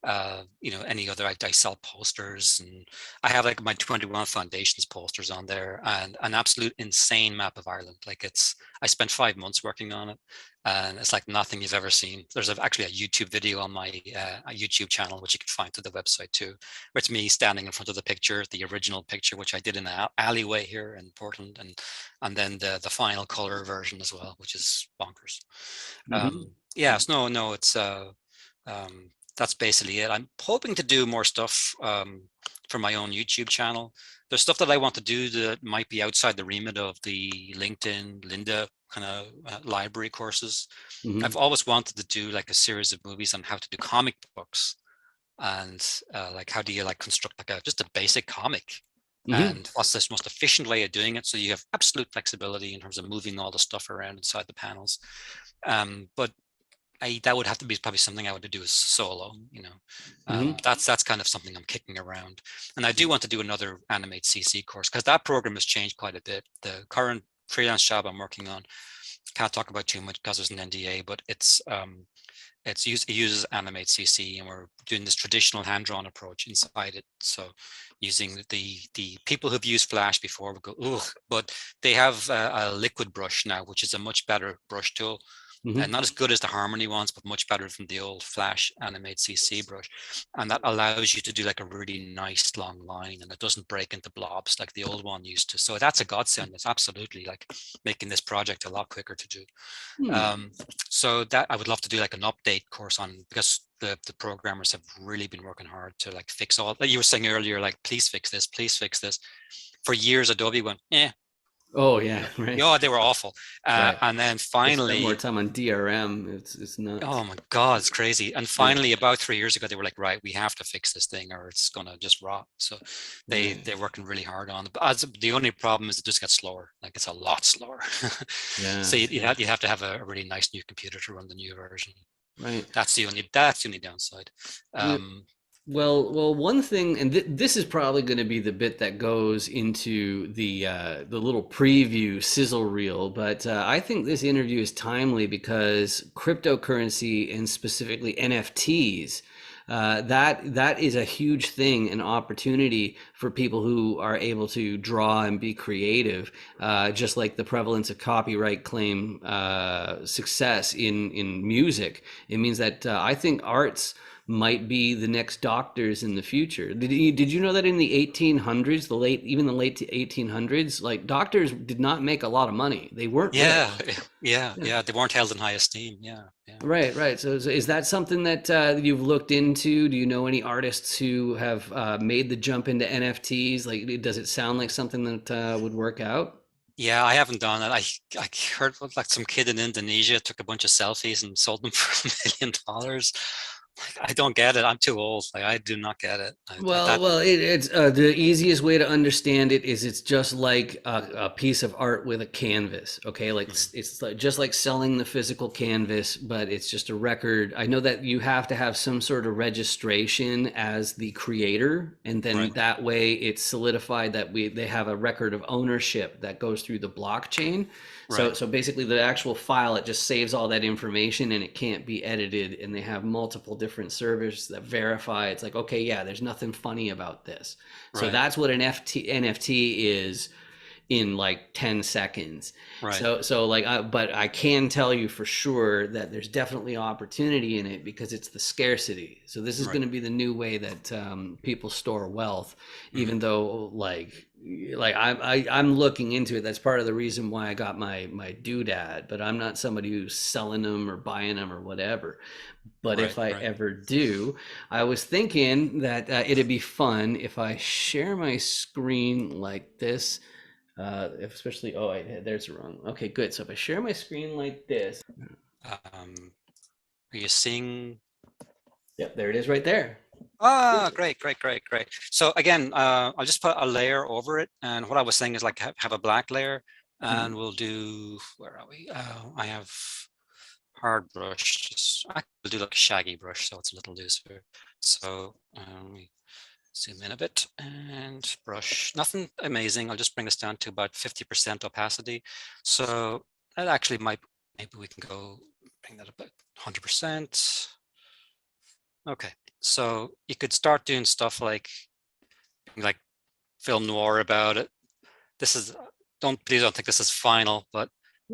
any other, I sell posters and I have like my 21 foundations posters on there and an absolute insane map of Ireland. Like I spent 5 months working on it and it's like nothing you've ever seen. There's actually a YouTube video on my YouTube channel, which you can find through the website too, where it's me standing in front of the picture, the original picture, which I did in an alleyway here in Portland, and then the final color version as well, which is bonkers. Mhm. Yes, no, it's that's basically it. I'm hoping to do more stuff for my own YouTube channel. There's stuff that I want to do that might be outside the remit of the LinkedIn, Linda kind of library courses. I've Mhm. always wanted to do like a series of movies on how to do comic books and like how do you like construct like just a basic comic Mhm. and what's this most efficient way of doing it so you have absolute flexibility in terms of moving all the stuff around inside the panels. But that would have to be probably something I would do as solo, Mhm. that's kind of something I'm kicking around. And I do want to do another Animate CC course because that program has changed quite a bit. The current freelance job I'm working on, can't talk about too much because there's an NDA, but it uses Animate CC, and we're doing this traditional hand-drawn approach inside it. So using the people who've used Flash before would go, ugh, but they have a liquid brush now, which is a much better brush tool. And Mhm. not as good as the Harmony ones, but much better than the old Flash Animate CC brush. And that allows you to do like a really nice long line and it doesn't break into blobs like the old one used to. So that's a godsend. It's absolutely like making this project a lot quicker to do. Hmm. Um, so that I would love to do like an update course on because the programmers have really been working hard to like fix all like you were saying earlier, like please fix this, please fix this. For years, Adobe went, Oh yeah, right. yeah, they were awful. Right. And then They spent more finally, time on DRM. It's nuts. oh my God, it's crazy. And Yeah. finally, about 3 years ago, they were like, right, we have to fix this thing or it's gonna just rot. So Right. they're working really hard on it. But the only problem is it just gets slower. Like it's a lot slower. So Yeah. you have to have a really nice new computer to run the new version. Right. That's the only downside. Yeah. Um, Well, one thing, and this is probably going to be the bit that goes into the little preview sizzle reel, but I think this interview is timely because cryptocurrency and specifically NFTs, that is a huge thing, an opportunity for people who are able to draw and be creative, just like the prevalence of copyright claim success in music. It means that I think arts might be the next doctors in the future. Did you know that in the 1800s, even the late 1800s, like doctors did not make a lot of money. They weren't Yeah, rich. yeah, Yeah. yeah. They weren't held in high esteem. Yeah, yeah. Right, right. So is that something that you've looked into? Do you know any artists who have made the jump into NFTs? Like, does it sound like something that would work out? Yeah, I haven't done it. I heard of, like, some kid in Indonesia took a bunch of selfies and sold them for $1 million. Like, I don't get it. I'm too old. Like, I do not get it. Well, it's the easiest way to understand it is it's just like a piece of art with a canvas. Okay, like Mhm. it's like, just like selling the physical canvas, but it's just a record. I know that you have to have some sort of registration as the creator, and then Right, that way it's solidified that they have a record of ownership that goes through the blockchain. So, right, so basically, the actual file it just saves all that information and it can't be edited. And they have multiple different servers that verify. It's like, okay, yeah, there's nothing funny about this. So right, that's what an NFT is in like 10 seconds. right, So like, but I can tell you for sure that there's definitely opportunity in it because it's the scarcity. So this is right. going to be the new way that people store wealth, Hmm. even though I'm looking into it. That's part of the reason why I got my doodad, but I'm not somebody who's selling them or buying them or whatever. But Right, if I right. ever do, I was thinking that it'd be fun if I share my screen like this, especially, oh, there's the wrong. Okay, good. So if I share my screen like this, Are you seeing? yep, there it is right there. Ah, great, great, great, great. So again, I'll just put a layer over it. And what I was saying is, like, have a black layer, and Mhm. we'll do, where are we? I have hard brush. I will do like a shaggy brush, so it's a little looser. So we zoom in a bit and brush. Nothing amazing. I'll just bring this down to about 50% opacity. So that actually might, maybe we can go bring that about 100%. Okay, so you could start doing stuff like film noir about it. This is, please don't think this is final, but,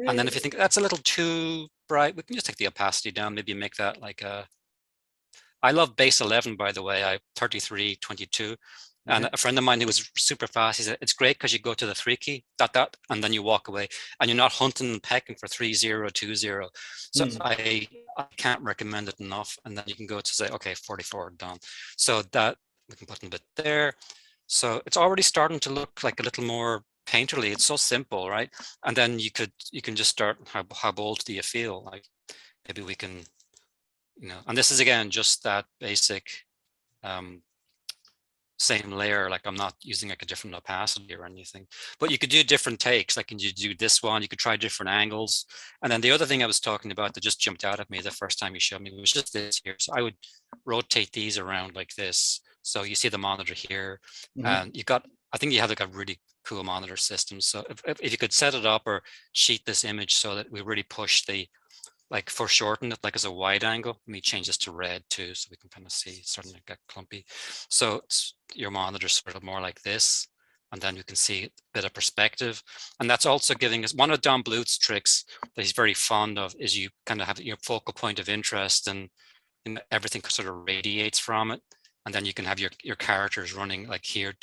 and then if you think that's a little too bright, we can just take the opacity down, maybe make that like a, I love base 11, by the way. I 3322. And Okay. a friend of mine who was super fast, he said, it's great because you go to the 3 key, dot, dot, and then you walk away and you're not hunting and pecking for 3020. So Hmm. I can't recommend it enough. And then you can go to say, okay, 44 done. So that we can put a bit there. So it's already starting to look like a little more painterly. It's so simple, right? And then you can just start, how bold do you feel? Like, maybe we can, and this is again just that basic, um, same layer. Like, I'm not using like a different opacity or anything, but you could do different takes. Like, can you do this one? You could try different angles. And then the other thing I was talking about that just jumped out at me the first time you showed me was just this here. So I would rotate these around like this. So you see the monitor here, Hmm. and I think you have like a really cool monitor system. So if you could set it up or cheat this image so that we really push the, like, foreshorten it, like as a wide angle. Let me change this to red too, so we can kind of see it's starting to get clumpy. So your monitor sort of more like this, and then you can see a bit of perspective. And that's also giving us one of Don Bluth's tricks that he's very fond of, is you kind of have your focal point of interest, and everything sort of radiates from it. And then you can have your characters running like here,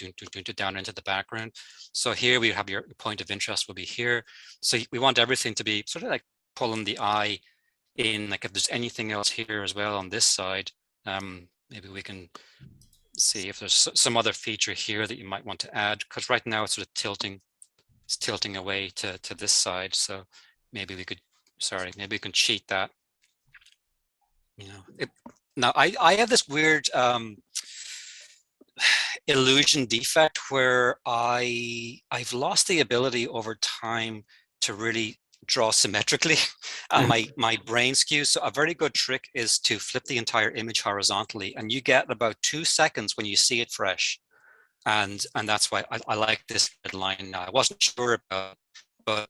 down into the background. So here we have your point of interest will be here. So we want everything to be sort of like pulling the eye in. Like, if there's anything else here as well on this side, maybe we can see if there's some other feature here that you might want to add, because right now it's sort of tilting away to this side. So maybe we could, sorry, maybe we can cheat that. Now I have this weird illusion defect where I've lost the ability over time to really draw symmetrically, and my brain skews. So a very good trick is to flip the entire image horizontally, and you get about 2 seconds when you see it fresh. And that's why I like this red line now. I wasn't sure about, but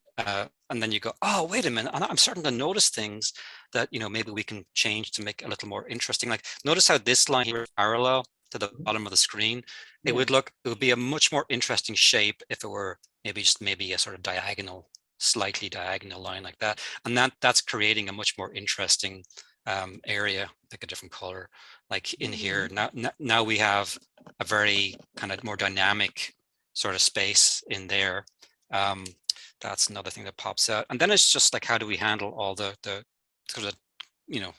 and then you go, oh, wait a minute, and I'm starting to notice things that maybe we can change to make it a little more interesting. Like, notice how this line here is parallel to the bottom of the screen. It Yeah. would be a much more interesting shape if it were maybe a sort of diagonal, slightly diagonal line like that. And that's creating a much more interesting area, like a different color. like in here. Mhm. Now we have a very kind of more dynamic sort of space in there. Um, that's another thing that pops out. And then it's just like, how do we handle all the sort of, you know,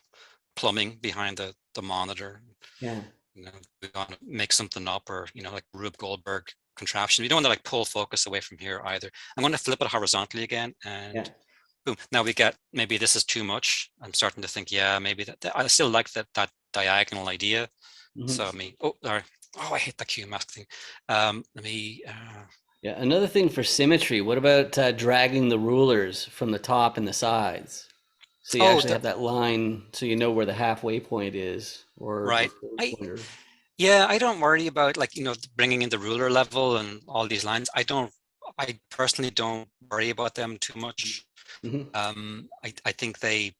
plumbing behind the monitor? Yeah. You know, we want to make something up, or, you know, like Rube Goldberg contraption. We don't want to like pull focus away from here either. I'm going to flip it horizontally again, Yeah. and boom. Now we get, maybe this is too much. I'm starting to think, yeah, maybe that I still like that diagonal idea. Mhm. So me, oh, sorry. Oh, I hate the Q mask thing. Let me, Yeah. Another thing for symmetry, what about dragging the rulers from the top and the sides? So you oh, actually have that line so you know where the halfway point is or right. forward I, pointer. yeah, I don't worry about, like, you know, bringing in the ruler level and all these lines. I personally don't worry about them too much. Hmm. I think they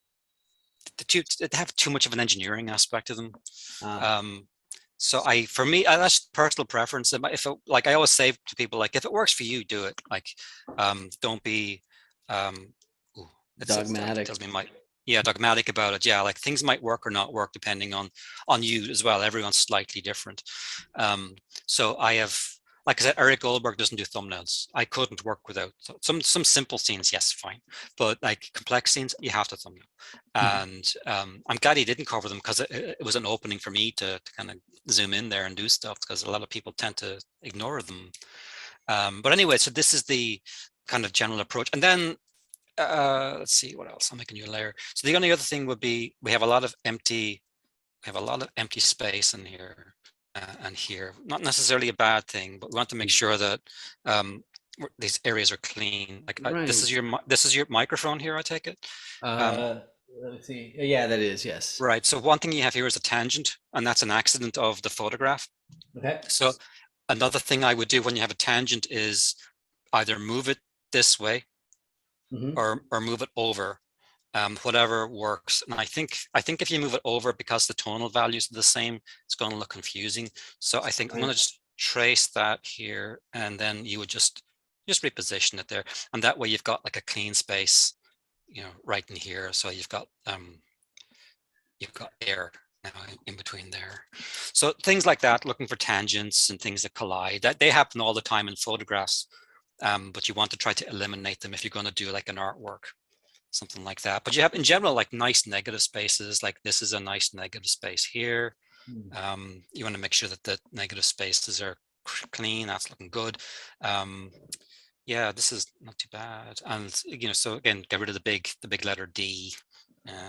have too much of an engineering aspect to them. Ah, Um, so for me, that's personal preference. If it, like I always say to people, like, if it works for you, do it. Like, don't be, um, ooh, it dogmatic. tells me yeah, dogmatic about it. Yeah, like things might work or not work depending on you as well. Everyone's slightly different. Um, so I have, like I said, Eric Goldberg doesn't do thumbnails. I couldn't work without some simple scenes. Yes, fine, but like complex scenes, you have to thumbnail. Mhm. And I'm glad he didn't cover them, because it was an opening for me to kind of zoom in there and do stuff, because a lot of people tend to ignore them. But anyway, so this is the kind of general approach. And then let's see what else. I'll make a new layer. So the only other thing would be, we have a lot of empty space in here and here. Not necessarily a bad thing, but we want to make sure that um, these areas are clean. Like Right. this is your microphone here, I take it. Um, Uh, Let me see. Yeah, that is, yes. right. So one thing you have here is a tangent, and that's an accident of the photograph. Okay. So another thing I would do when you have a tangent is either move it this way, Hmm. or move it over, whatever works. And I think if you move it over, because the tonal values are the same, it's going to look confusing. So I think I'm going Right. to just trace that here, and then you would just reposition it there, and that way you've got like a clean space, you know, right in here. So you've got air now in between there. So things like that, looking for tangents and things that collide, that they happen all the time in photographs. But you want to try to eliminate them if you're going to do like an artwork, something like that. But you have in general like nice negative spaces, like this is a nice negative space here. Mm. You want to make sure that the negative spaces are clean. That's looking good. Um, yeah, this is not too bad. And you know, so again, get rid of the big letter D.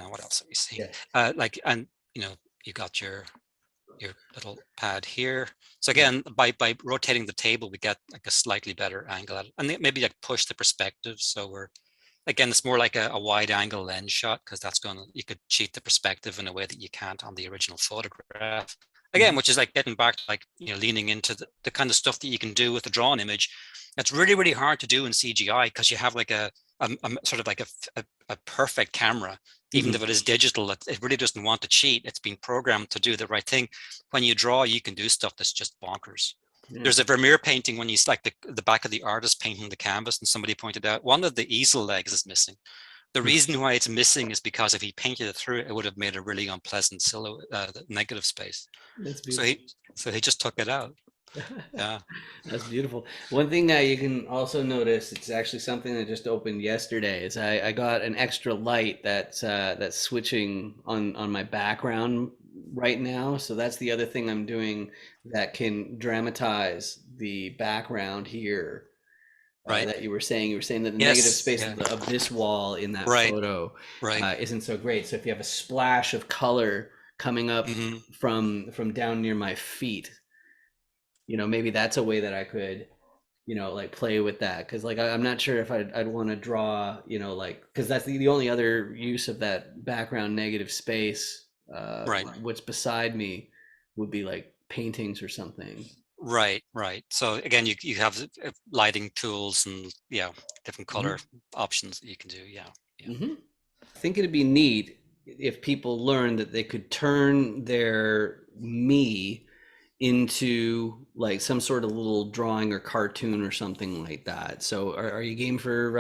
What else are we seeing? Yeah. Like, and you know, you got your little pad here. So Yeah. again, by rotating the table, we get like a slightly better angle at it, and maybe like push the perspective. So we're, again, it's more like a wide angle lens shot, because that's going to, you could cheat the perspective in a way that you can't on the original photograph. Again, Mhm. which is like getting back to, like, you know, leaning into the kind of stuff that you can do with a drawn image. That's really, really hard to do in CGI, because you have like a sort of like a perfect camera. Even if Mhm. it is digital, it really doesn't want to cheat. It's been programmed to do the right thing. When you draw, you can do stuff that's just bonkers. Yeah. There's a Vermeer painting, when you like the back of the artist painting the canvas, and somebody pointed out one of the easel legs is missing. The reason why it's missing is because if he painted it through, it would have made a really unpleasant silhouette, negative space. That's So beautiful. he just took it out. Yeah. That's beautiful. One thing that you can also notice, it's actually something that just opened yesterday, is I got an extra light that's switching on my background right now. So that's the other thing I'm doing that can dramatize the background here. Right. That you were saying that the negative Yes. space Yeah. of this wall in that Right. photo Right. isn't so great. So if you have a splash of color coming up Hmm. from down near my feet, maybe that's a way that I could, like play with that. Cause like I'm not sure if I'd want to draw, like, cause that's the only other use of that background negative space. Right. What's beside me would be like paintings or something. Right. Right. So again, you have lighting tools, and yeah, different color Hmm. options that you can do. Yeah. Yeah. Hmm. I think it'd be neat if people learned that they could turn their me into like some sort of little drawing or cartoon or something like that. So are you game for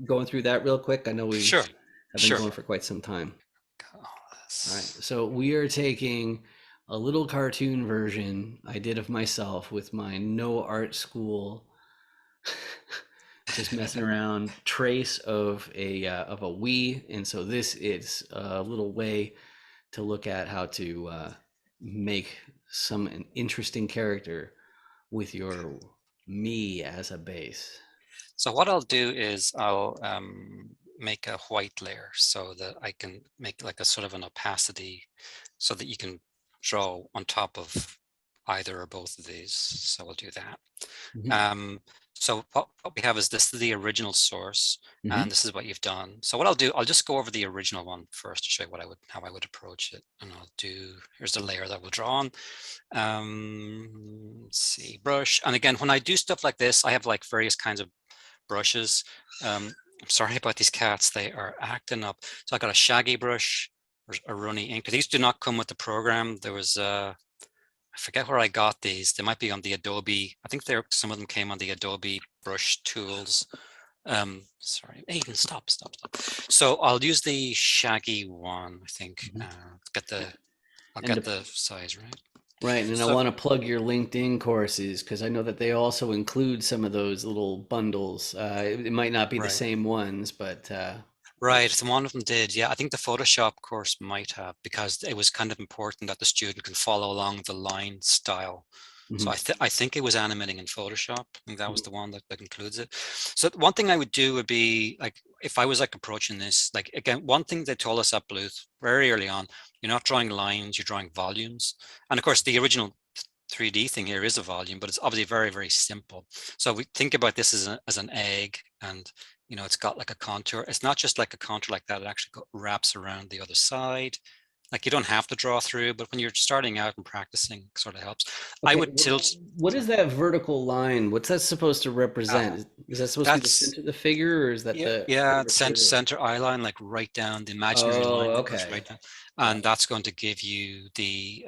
going through that real quick? I know we Sure. have been Sure. going for quite some time. Oh, All right. that's So we are taking. a little cartoon version I did of myself with my no art school just messing around trace of a we, and so this is a little way to look at how to make some an interesting character with your me as a base. So what I'll do is I'll make a white layer so that I can make like a sort of an opacity so that you can draw on top of either or both of these. So we'll do that. Hmm. Um, so what we have is this is the original source, and Hmm. this is what you've done. So what I'll do, I'll just go over the original one first to show you what how I would approach it. And I'll do, here's the layer that we'll draw on. Let's see, brush. And again, when I do stuff like this, I have like various kinds of brushes. I'm sorry about these cats, they are acting up. So I got a shaggy brush, or a runny ink. These do not come with the program. There was I forget where I got these. They might be on the Adobe. I think some of them came on the Adobe brush tools. Sorry, Aiden, stop. So I'll use the shaggy one, I think. Hmm. I'll And get the size right. right, and I So want to plug your LinkedIn courses because I know that they also include some of those little bundles. It might not be the right. same ones, but Right, so one of them did. Yeah, I think the Photoshop course might have, because it was kind of important that the student can follow along the line style. So mhm, I think it was animating in Photoshop. I think that was mhm, the one that includes it. So one thing I would do would be like, if I was like approaching this, like again, one thing they told us at Bluth very early on, you're not drawing lines, you're drawing volumes. And of course, the original 3D thing here is a volume, but it's obviously very, very simple. So we think about this as an egg, and it's got like a contour. It's not just like a contour like that. It actually wraps around the other side. Like you don't have to draw through, but when you're starting out and practicing, it sort of helps. I okay. would tilt. What is that vertical line? What's that supposed to Uh, represent? Is that supposed to be the that's center of the figure, or is that Yeah, the yeah, it's material? center eye line, like right down the imaginary Oh, line that goes okay. right down, Got and it. that's going to give you the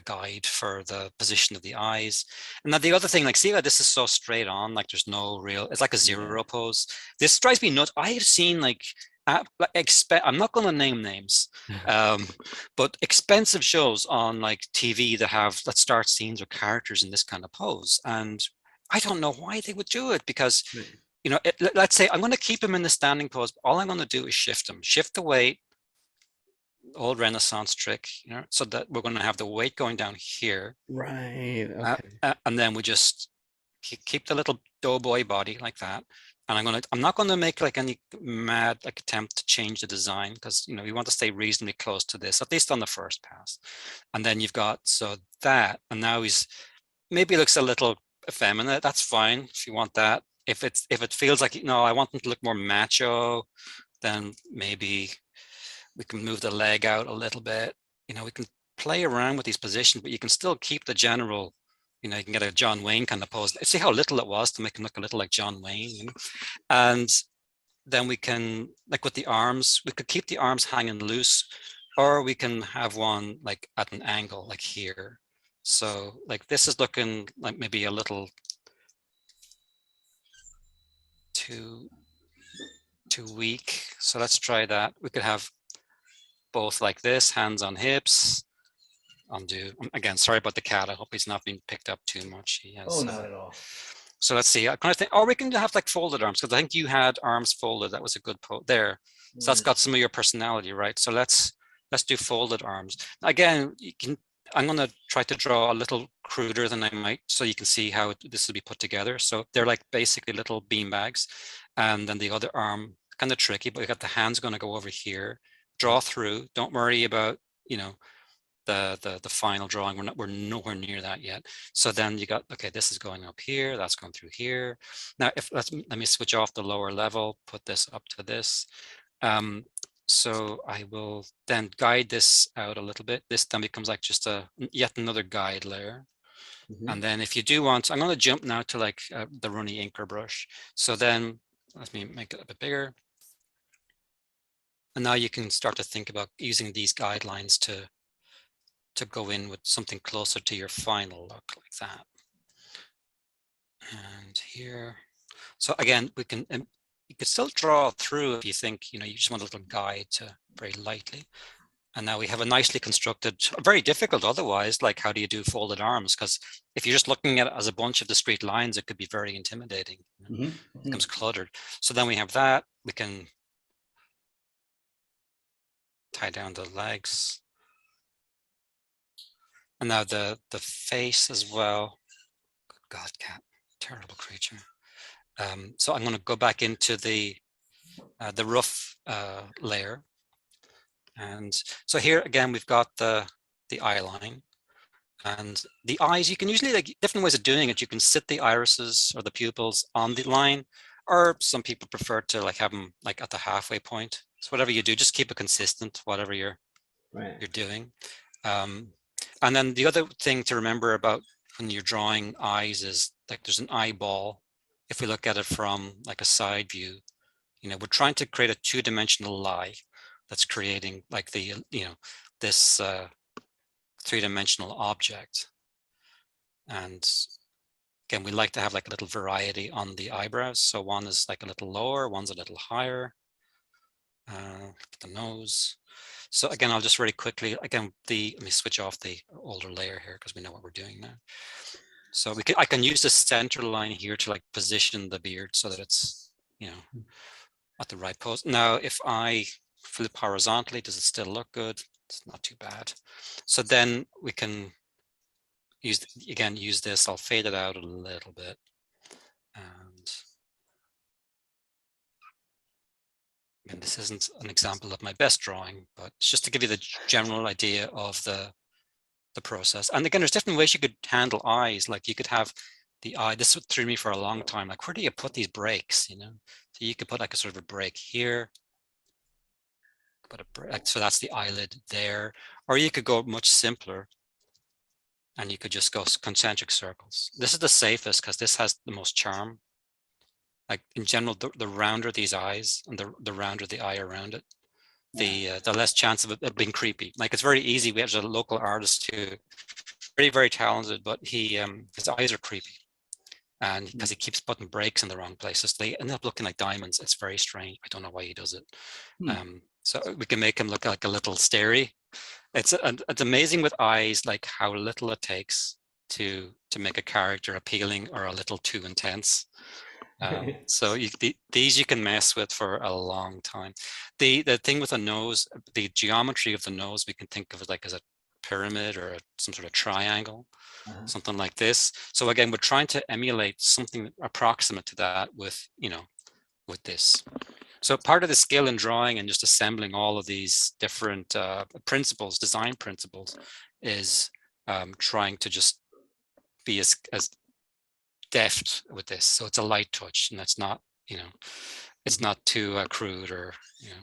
guide for the position of the eyes. And then the other thing, like, see how this is so straight on, like there's no real, it's like a Yeah. zero pose. This drives me nuts. I have seen I'm not going to name names, um, but expensive shows on like TV that start scenes or characters in this kind of pose, and I don't know why they would do it, because Right. let's say I'm going to keep him in the standing pose. But all I'm going to do is shift the weight, old Renaissance trick, so that we're going to have the weight going down here. Right. Okay. And then we just keep the little doughboy body like that. And I'm not going to make like any mad like attempt to change the design, because, we want to stay reasonably close to this, at least on the first pass. And then you've got, so that, and now maybe looks a little effeminate. That's fine if you want that. If it feels like, I want them to look more macho, then maybe we can move the leg out a little bit. We can play around with these positions, but you can still keep the general. You can get a John Wayne kind of pose. See how little it was to make him look a little like John Wayne. And then we can, like with the arms, we could keep the arms hanging loose, or we can have one like at an angle, like here. So like this is looking like maybe a little too too weak. So let's try that. We could have both like this, hands on hips. Undo. Again, sorry about the cat. I hope he's not being picked up too much. He Oh, has. not at all. So let's see. I kind of think, or we can have like folded arms, because I think you had arms folded. That was a good pose there. So that's Right. got some of your personality, right? So let's do folded arms. Again, you can. I'm going to try to draw a little cruder than I might, so you can see how this will be put together. So they're like basically little bean bags, and then the other arm, kind of tricky, but we got the hands going to go over here, draw through. Don't worry about you know the final drawing. We're nowhere near that yet. So then you got, okay, this is going up here, that's going through here. Now if let me switch off the lower level, put this up to this. So I will then guide this out a little bit. This then becomes like just yet another guide layer. Mhm. And then if you do want, I'm going to jump now to like the runny inker brush. So then let me make it a bit bigger. And now you can start to think about using these guidelines to go in with something closer to your final look, like that. And here, so again, you could still draw through if you think, you just want a little guide to very lightly. And now we have a nicely constructed, very difficult otherwise, like how do you do folded arms? Because if you're just looking at it as a bunch of discrete lines, it could be very intimidating. It becomes cluttered. So then we have that. We can tie down the legs. And now the face as well. Good God, cat, terrible creature. So I'm going to go back into the rough layer. And so here again, we've got the eye line. And the eyes, you can usually, like, different ways of doing it. You can sit the irises or the pupils on the line, or some people prefer to like have them like at the halfway point. So whatever you do, just keep it consistent, whatever you're doing. And then the other thing to remember about when you're drawing eyes is like there's an eyeball. If we look at it from like a side view, we're trying to create a two-dimensional eye that's creating like the, this three-dimensional object. And again, we like to have like a little variety on the eyebrows. So one is like a little lower, one's a little higher. The nose. So again, I'll just very quickly, again, let me switch off the older layer here because we know what we're doing now. So I can use the center line here to like position the beard so that it's, at the right pose. Now, if I flip horizontally, does it still look good? It's not too bad. So then we can use this. I'll fade it out a little bit. And this isn't an example of my best drawing, but it's just to give you the general idea of the process. And again, there's different ways you could handle eyes. Like you could have the eye, this threw me for a long time. Like, where do you put these breaks, So you could put like a sort of a break here. So that's the eyelid there. Or you could go much simpler and you could just go concentric circles. This is the safest because this has the most charm. Like in general, the rounder these eyes and the rounder the eye around it, the less chance of it being creepy. Like it's very easy. We have a local artist who very, very talented, but his eyes are creepy. And because he keeps putting breaks in the wrong places, they end up looking like diamonds. It's very strange. I don't know why he does it. So we can make him look like a little starey. It's amazing with eyes, like how little it takes to make a character appealing or a little too intense. So these you can mess with for a long time. The thing with the nose, the geometry of the nose, we can think of it like as a pyramid or some sort of triangle, something like this. So again, we're trying to emulate something approximate to that with, with this. So part of the skill in drawing and just assembling all of these different principles, design principles, is trying to just be as deft with this. So it's a light touch, and that's not, it's not too crude or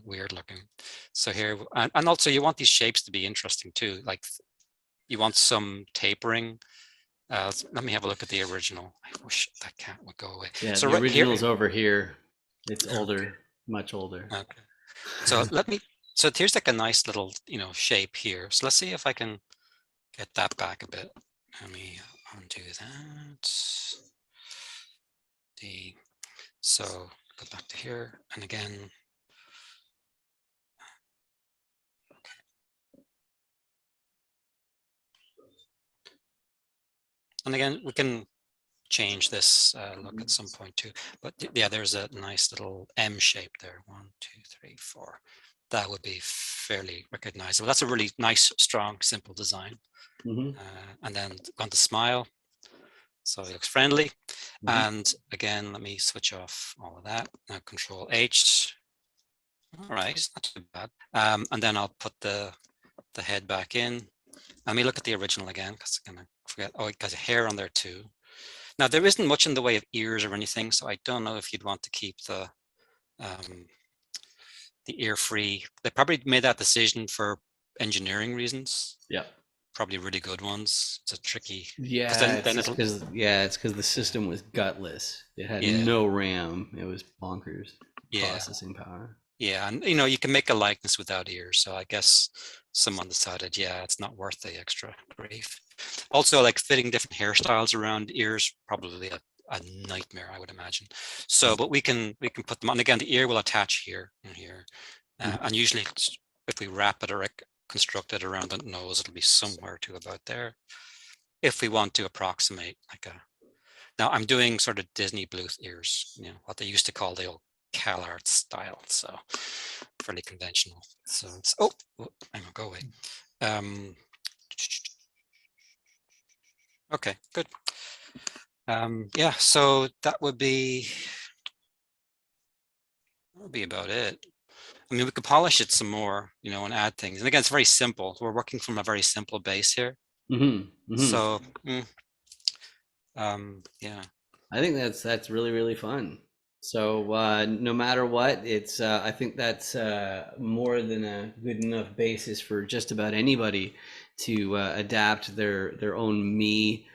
weird looking. So here, and also you want these shapes to be interesting too. Like you want some tapering. Let me have a look at the original. I wish that cat would go away. Yeah, so the right original's here, over here. It's older, much older. Okay. So so here's like a nice little, shape here. So let's see if I can get that back a bit. Let me undo that. So go back to here, and again, and again, we can change this look at some point too. But yeah, there's a nice little M shape there. 1, 2, 3, 4. That would be fairly recognizable. That's a really nice, strong, simple design. And then on the smile. So it looks friendly. And again, let me switch off all of that. Now Control H. All right, it's not too bad. And then I'll put the head back in. Let me look at the original again because I'm gonna forget. Oh, it got a hair on there too. Now there isn't much in the way of ears or anything, so I don't know if you'd want to keep the ear free. They probably made that decision for engineering reasons. Yeah. Probably really good ones. It's a tricky. Yeah, it's because the system was gutless. It had no RAM. It was bonkers processing power. Yeah, and you can make a likeness without ears. So I guess someone decided, it's not worth the extra grief. Also, like fitting different hairstyles around ears, probably a nightmare, I would imagine. So, but we can put them on. Again, the ear will attach here and here, and usually if we wrap it or constructed around the nose. It'll be somewhere to about there. If we want to approximate like a, now I'm doing sort of Disney Bluth ears, you know, what they used to call the old CalArt style. So fairly conventional. So it's, oh, hang on, go away. Okay, good. Yeah, so that would be about it. I mean, we could polish it some more, you know, and add things. And again, it's very simple. We're working from a very simple base here. So, yeah. I think that's really, really fun. So no matter what, it's I think that's more than a good enough basis for just about anybody to adapt their own me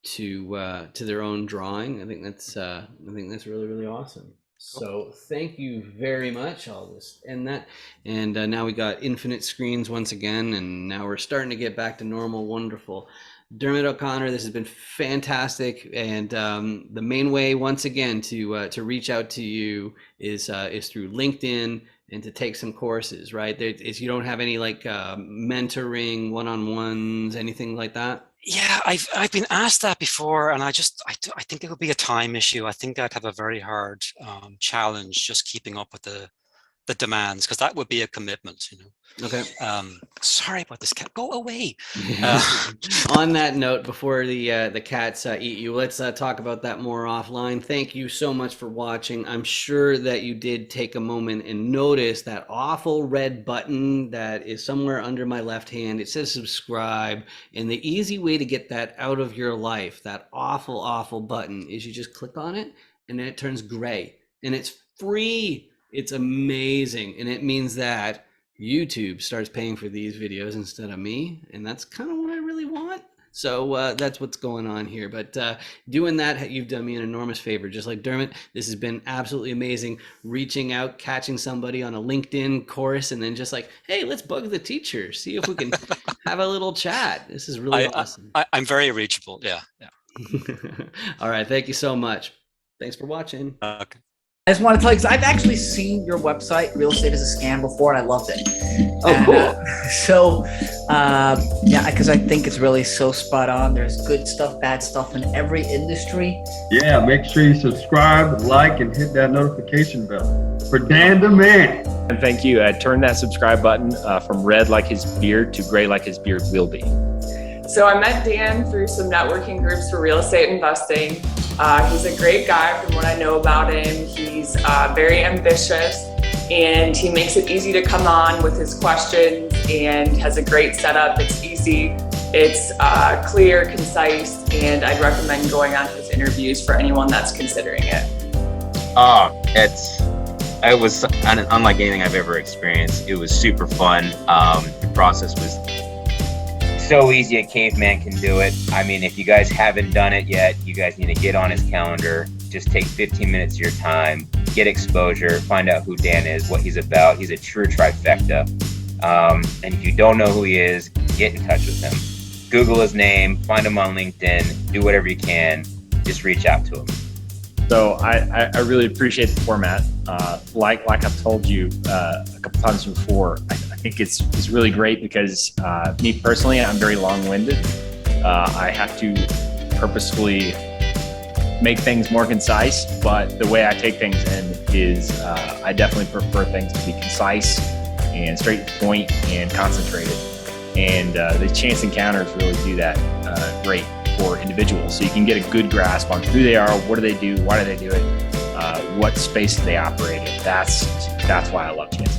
to their own drawing. I think that's really, really awesome. So thank you very much. I'll just end that. And now we got infinite screens once again, and now we're starting to get back to normal. Wonderful. Dermot O'Connor, this has been fantastic. And the main way, once again, to reach out to you is through LinkedIn and to take some courses, right? You don't have any like mentoring, one-on-ones, anything like that? Yeah, I've been asked that before, and I think it would be a time issue. I think I'd have a very hard challenge just keeping up with the demands, because that would be a commitment, you know. Okay. Sorry about this cat. Go away. On that note, before the cats eat you, let's talk about that more offline. Thank you so much for watching. I'm sure that you did take a moment and notice that awful red button that is somewhere under my left hand. It says subscribe, and the easy way to get that out of your life, that awful button, is you just click on it, and then it turns gray, and it's free. It's amazing, and it means that YouTube starts paying for these videos instead of me, and that's kind of what I really want. So that's what's going on here. But doing that, you've done me an enormous favor. Just like Dermot, this has been absolutely amazing. Reaching out, catching somebody on a LinkedIn course, and then just like, hey, let's bug the teacher, see if we can have a little chat. This is really awesome. I'm very reachable. Yeah. All right, thank you so much. Thanks for watching. Okay. I just want to tell you, because I've actually seen your website, Real Estate is a Scam, before, and I loved it. Oh, cool. Yeah, because I think it's really so spot on. There's good stuff, bad stuff in every industry. Yeah, make sure you subscribe, like, and hit that notification bell. For Dan the Man. And thank you. Turn that subscribe button from red like his beard to gray like his beard will be. So I met Dan through some networking groups for real estate investing. He's a great guy from what I know about him. He's very ambitious, and he makes it easy to come on with his questions and has a great setup. It's easy, it's clear, concise, and I'd recommend going on his interviews for anyone that's considering it. It was unlike anything I've ever experienced. It was super fun. The process was so easy, a caveman can do it. I mean, if you guys haven't done it yet, you guys need to get on his calendar. Just take 15 minutes of your time, get exposure, find out who Dan is, what he's about. He's a true trifecta. And if you don't know who he is, get in touch with him. Google his name, find him on LinkedIn, do whatever you can, just reach out to him. So I really appreciate the format. Like I've told you a couple times before, I think it's really great because me personally, I'm very long-winded. I have to purposefully make things more concise, but the way I take things in is I definitely prefer things to be concise and straight to the point and concentrated. And the chance encounters really do that great for individuals. So you can get a good grasp on who they are, what do they do, why do they do it, what space do they operate in. That's why I love chance